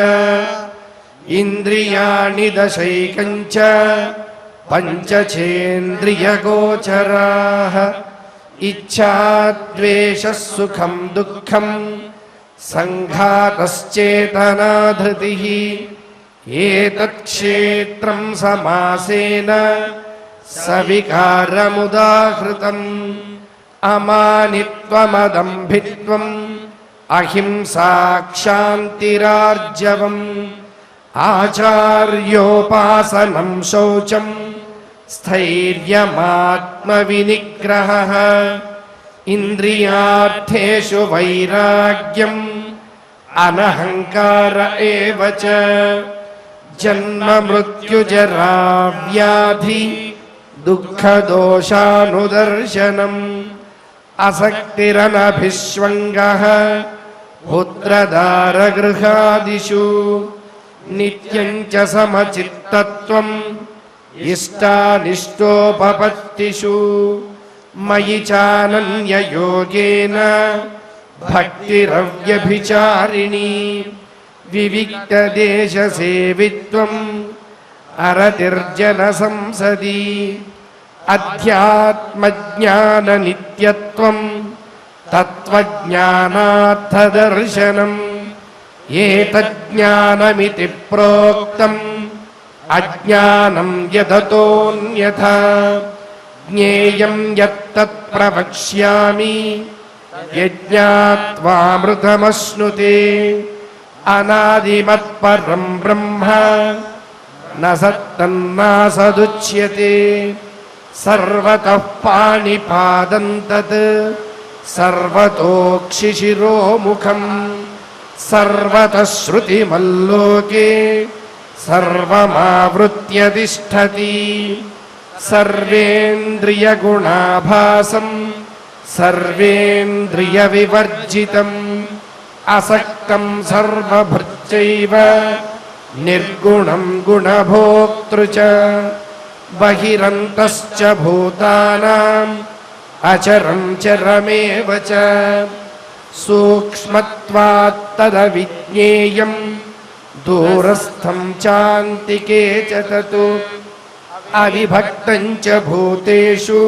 इन्द्रियाणि दशैकञ्च पञ्चचेन्द्रियगोचराः इच्छा द्वेषः सुखं दुःखं सङ्घातश्चेतना धृतिः एतत् क्षेत्रं समासेन सविकारमुदाहृतम् अमानित्वमदम्भित्वम् अहिंसा क्षान्तिरार्जवम् आचार्योपासनं शौचं स्थैर्यमात्मविनिग्रहः इन्द्रियार्थेषु वैराग्यम् अनहङ्कार एव च जन्म मृत्युजरा व्याधि दुःखदोषानुदर्शनम् असक्तिरनभिष्वङ्गः पुत्रदारगृहादिषु नित्यं च समचित्तत्वम् इष्टानिष्टोपपत्तिषु मयि चानन्ययोगेन भक्तिरव्यभिचारिणी विविक्तदेशसेवित्वम् अरतिर्जनसंसदि अध्यात्मज्ञाननित्यत्वम् तत्त्वज्ञानार्थदर्शनम् एतज्ज्ञानमिति प्रोक्तम् अज्ञानं यदतोऽन्यथा ज्ञेयं यत्तत् प्रवक्ष्यामि यज्ञात्वामृतमश्नुते अनादिमत्परं ब्रह्म न सत्तन्नासदुच्यते सर्वतः पाणिपादं तत् सर्वतोक्षिशिरोमुखम् सर्वतः श्रुतिमल्लोके सर्वमावृत्य तिष्ठति सर्वेन्द्रियगुणाभासं सर्वेन्द्रियविवर्जितम् असक्तं सर्वभृत्यैव निर्गुणं गुणभोक्तृ च बहिरन्तश्च भूतानाम् अचरं चरमेव च सूक्ष्मत्वात् तदविज्ञेयम् दूरस्थं चान्तिके च तत् अविभक्तं च भूतेषु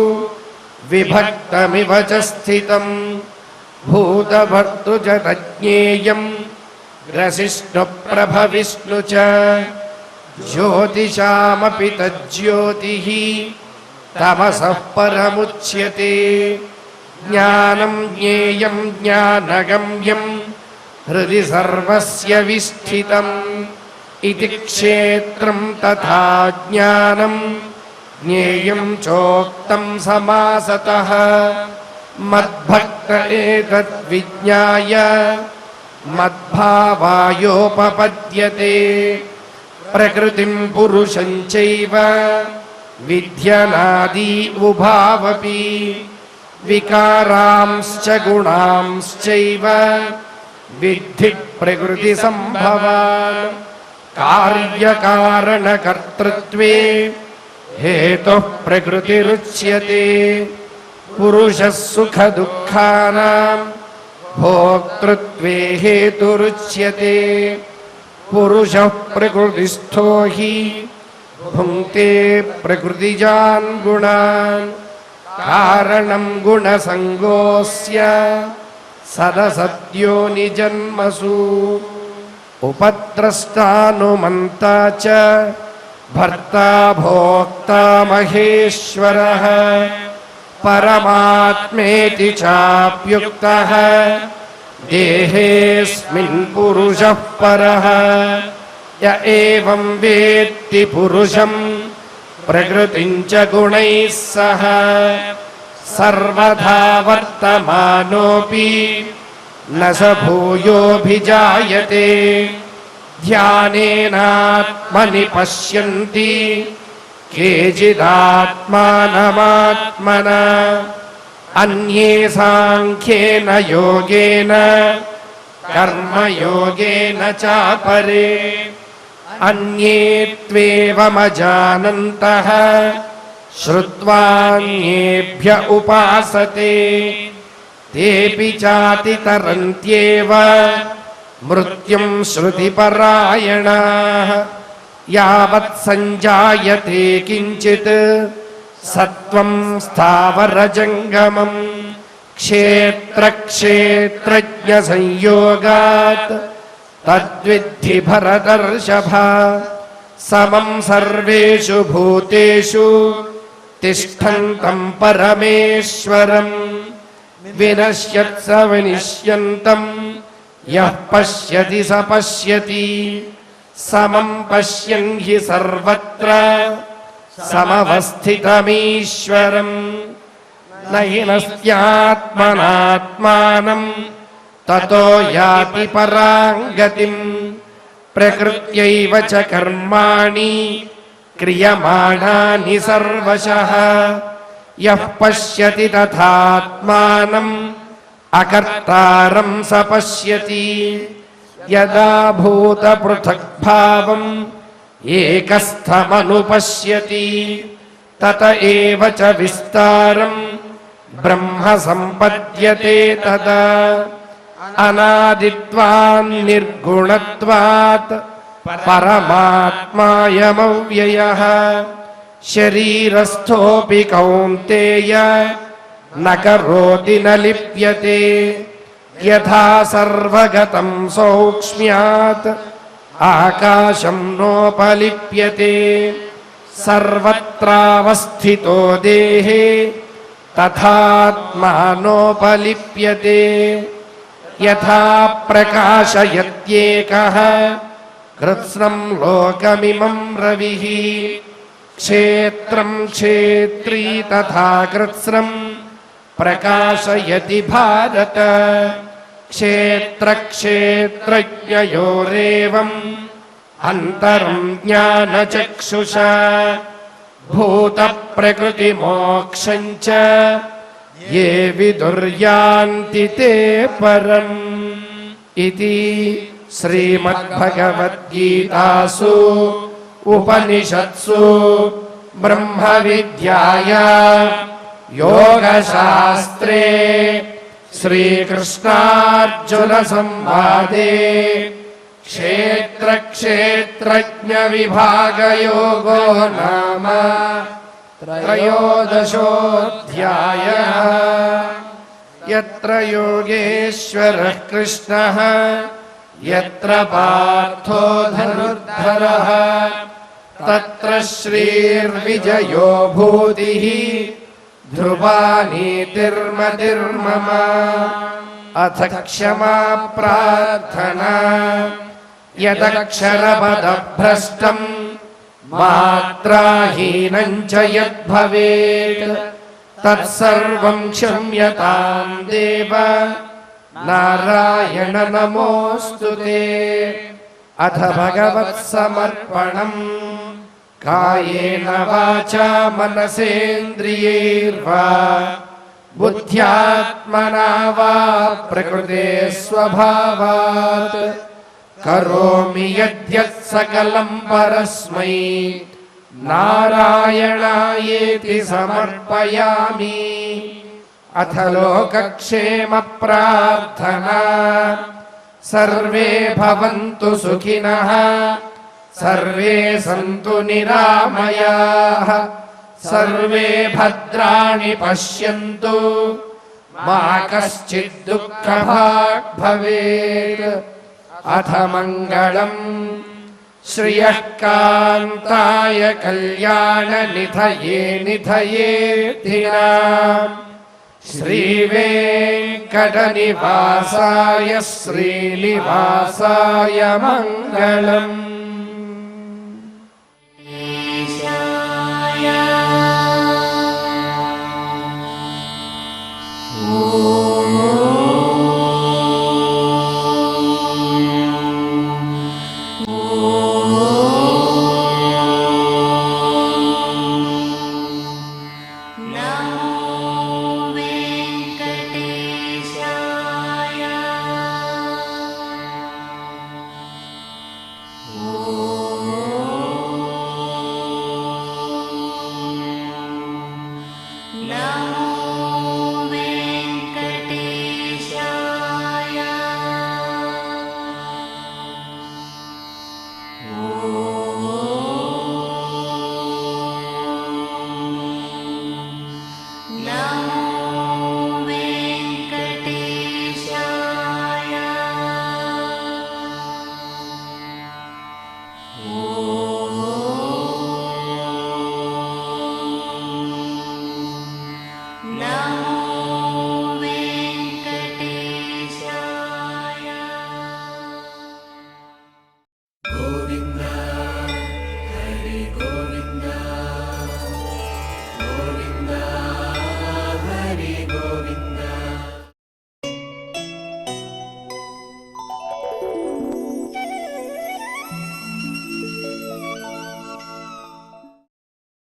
विभक्तमिव च स्थितम् भूतभर्तृ च तज्ज्ञेयम् ग्रसिष्णुप्रभविष्णु च ज्योतिषामपि तज्ज्योतिः तमसः परमुच्यते ज्ञानं ज्ञेयं ज्ञानगम्यं हृदि सर्वस्य विष्ठितम् इति क्षेत्रं तथा ज्ञानं ज्ञेयं चोक्तं समासतः मद्भक्त एतद्विज्ञाय मद्भावायोपपद्यते प्रकृतिं पुरुषं चैव विध्यनादि उभावपि विकारांश्च गुणांश्चैव विद्धि प्रकृतिसम्भवान् कार्यकारणकर्तृत्वे हेतुः प्रकृतिरुच्यते पुरुषः सुखदुःखानां भोक्तृत्वे हेतुरुच्यते पुरुषः प्रकृतिस्थो हि भुङ्क्ते प्रकृतिजान् गुणान् कारणं गुणसङ्गोऽस्य सदसद्योनिजन्मसु उपद्रष्टानुमन्ता च भर्ता भोक्ता महेश्वरः परमात्मेति चाप्युक्तः देहेऽस्मिन् पुरुषः परः य एवं वेत्ति पुरुषं प्रकृतिं च गुणैः सह सर्वथा वर्तमानोऽपि न स भूयोऽभिजायते ध्यानेनात्मनि पश्यन्ति केचिदात्मानमात्मना अन्ये साङ्ख्येन योगेन कर्मयोगेन चापरे अन्ये त्वेवमजानन्तः श्रुत्वान्येभ्य उपासते तेऽपि चातितरन्त्येव मृत्युं श्रुतिपरायणाः यावत् सञ्जायते किञ्चित् सत्त्वं स्थावरजङ्गमम् क्षेत्रक्षेत्रज्ञसंयोगात् तद्विद्धि भरतर्षभ समं सर्वेषु भूतेषु तिष्ठन्तं परमेश्वरं विनश्यत् स विनिश्यन्तं यः पश्यति स पश्यति समं पश्यन् हि सर्वत्र समवस्थितमीश्वरम् न हि नस्त्यात्मनात्मानं ततो याति परां गतिम् प्रकृत्यैव च कर्माणि क्रियमाणानि सर्वशः यः पश्यति तथात्मानम् अकर्तारं स पश्यति यदा भूतपृथग्भावम् एकस्थमनुपश्यति तत एव च विस्तारम् ब्रह्म सम्पद्यते तदा अनादित्वान् निर्गुणत्वात् परमात्मायमव्ययः शरीरस्थोऽपि कौन्तेय न करोति न लिप्यते यथा सर्वगतं सौक्ष्म्यात् आकाशं नोपलिप्यते सर्वत्रावस्थितो देहे तथात्मानोपलिप्यते यथा प्रकाशयत्येकः कृत्स्नं लोकमिमं रविः क्षेत्रं क्षेत्री तथा कृत्स्नं प्रकाशयति भारत क्षेत्रक्षेत्रज्ञयोरेवम् अन्तरं ज्ञानचक्षुषा भूतप्रकृतिमोक्षं च ये विदुर्यान्ति ते परम् इति श्रीमद्भगवद्गीतासु उपनिषत्सु ब्रह्मविद्याया योगशास्त्रे श्रीकृष्णार्जुनसंवादे क्षेत्रक्षेत्रज्ञविभागयोगो नाम त्रयोदशोऽध्यायः यत्र योगेश्वरः कृष्णः यत्र पार्थो धनुर्धरः तत्र श्रीर्विजयो भूतिः ध्रुवा नीतिर्मतिर्मम अथ क्षमा प्रार्थना यदक्षरपदभ्रष्टम् मात्राहीनं च यद्भवेत् तत्सर्वं क्षम्यतां देव नारायण नमोऽस्तु ते अथ भगवत्समर्पणम् कायेन वाचा मनसेन्द्रियैर्वा बुद्ध्यात्मना वा प्रकृते स्वभावात् करोमि यद्यत् सकलं परस्मै नारायणायेति समर्पयामि अथ लोकक्षेम प्रार्थना सर्वे भवन्तु सुखिनः सर्वे सन्तु निरामयाः सर्वे भद्राणि पश्यन्तु मा कश्चित् दुःखभाग् भवेत् अथ मङ्गलम् श्रियः कान्ताय कल्याणनिधये निधयेऽर्थिनाम् श्रीवेङ्कटनिवासाय श्रीनिवासाय मङ्गलम्।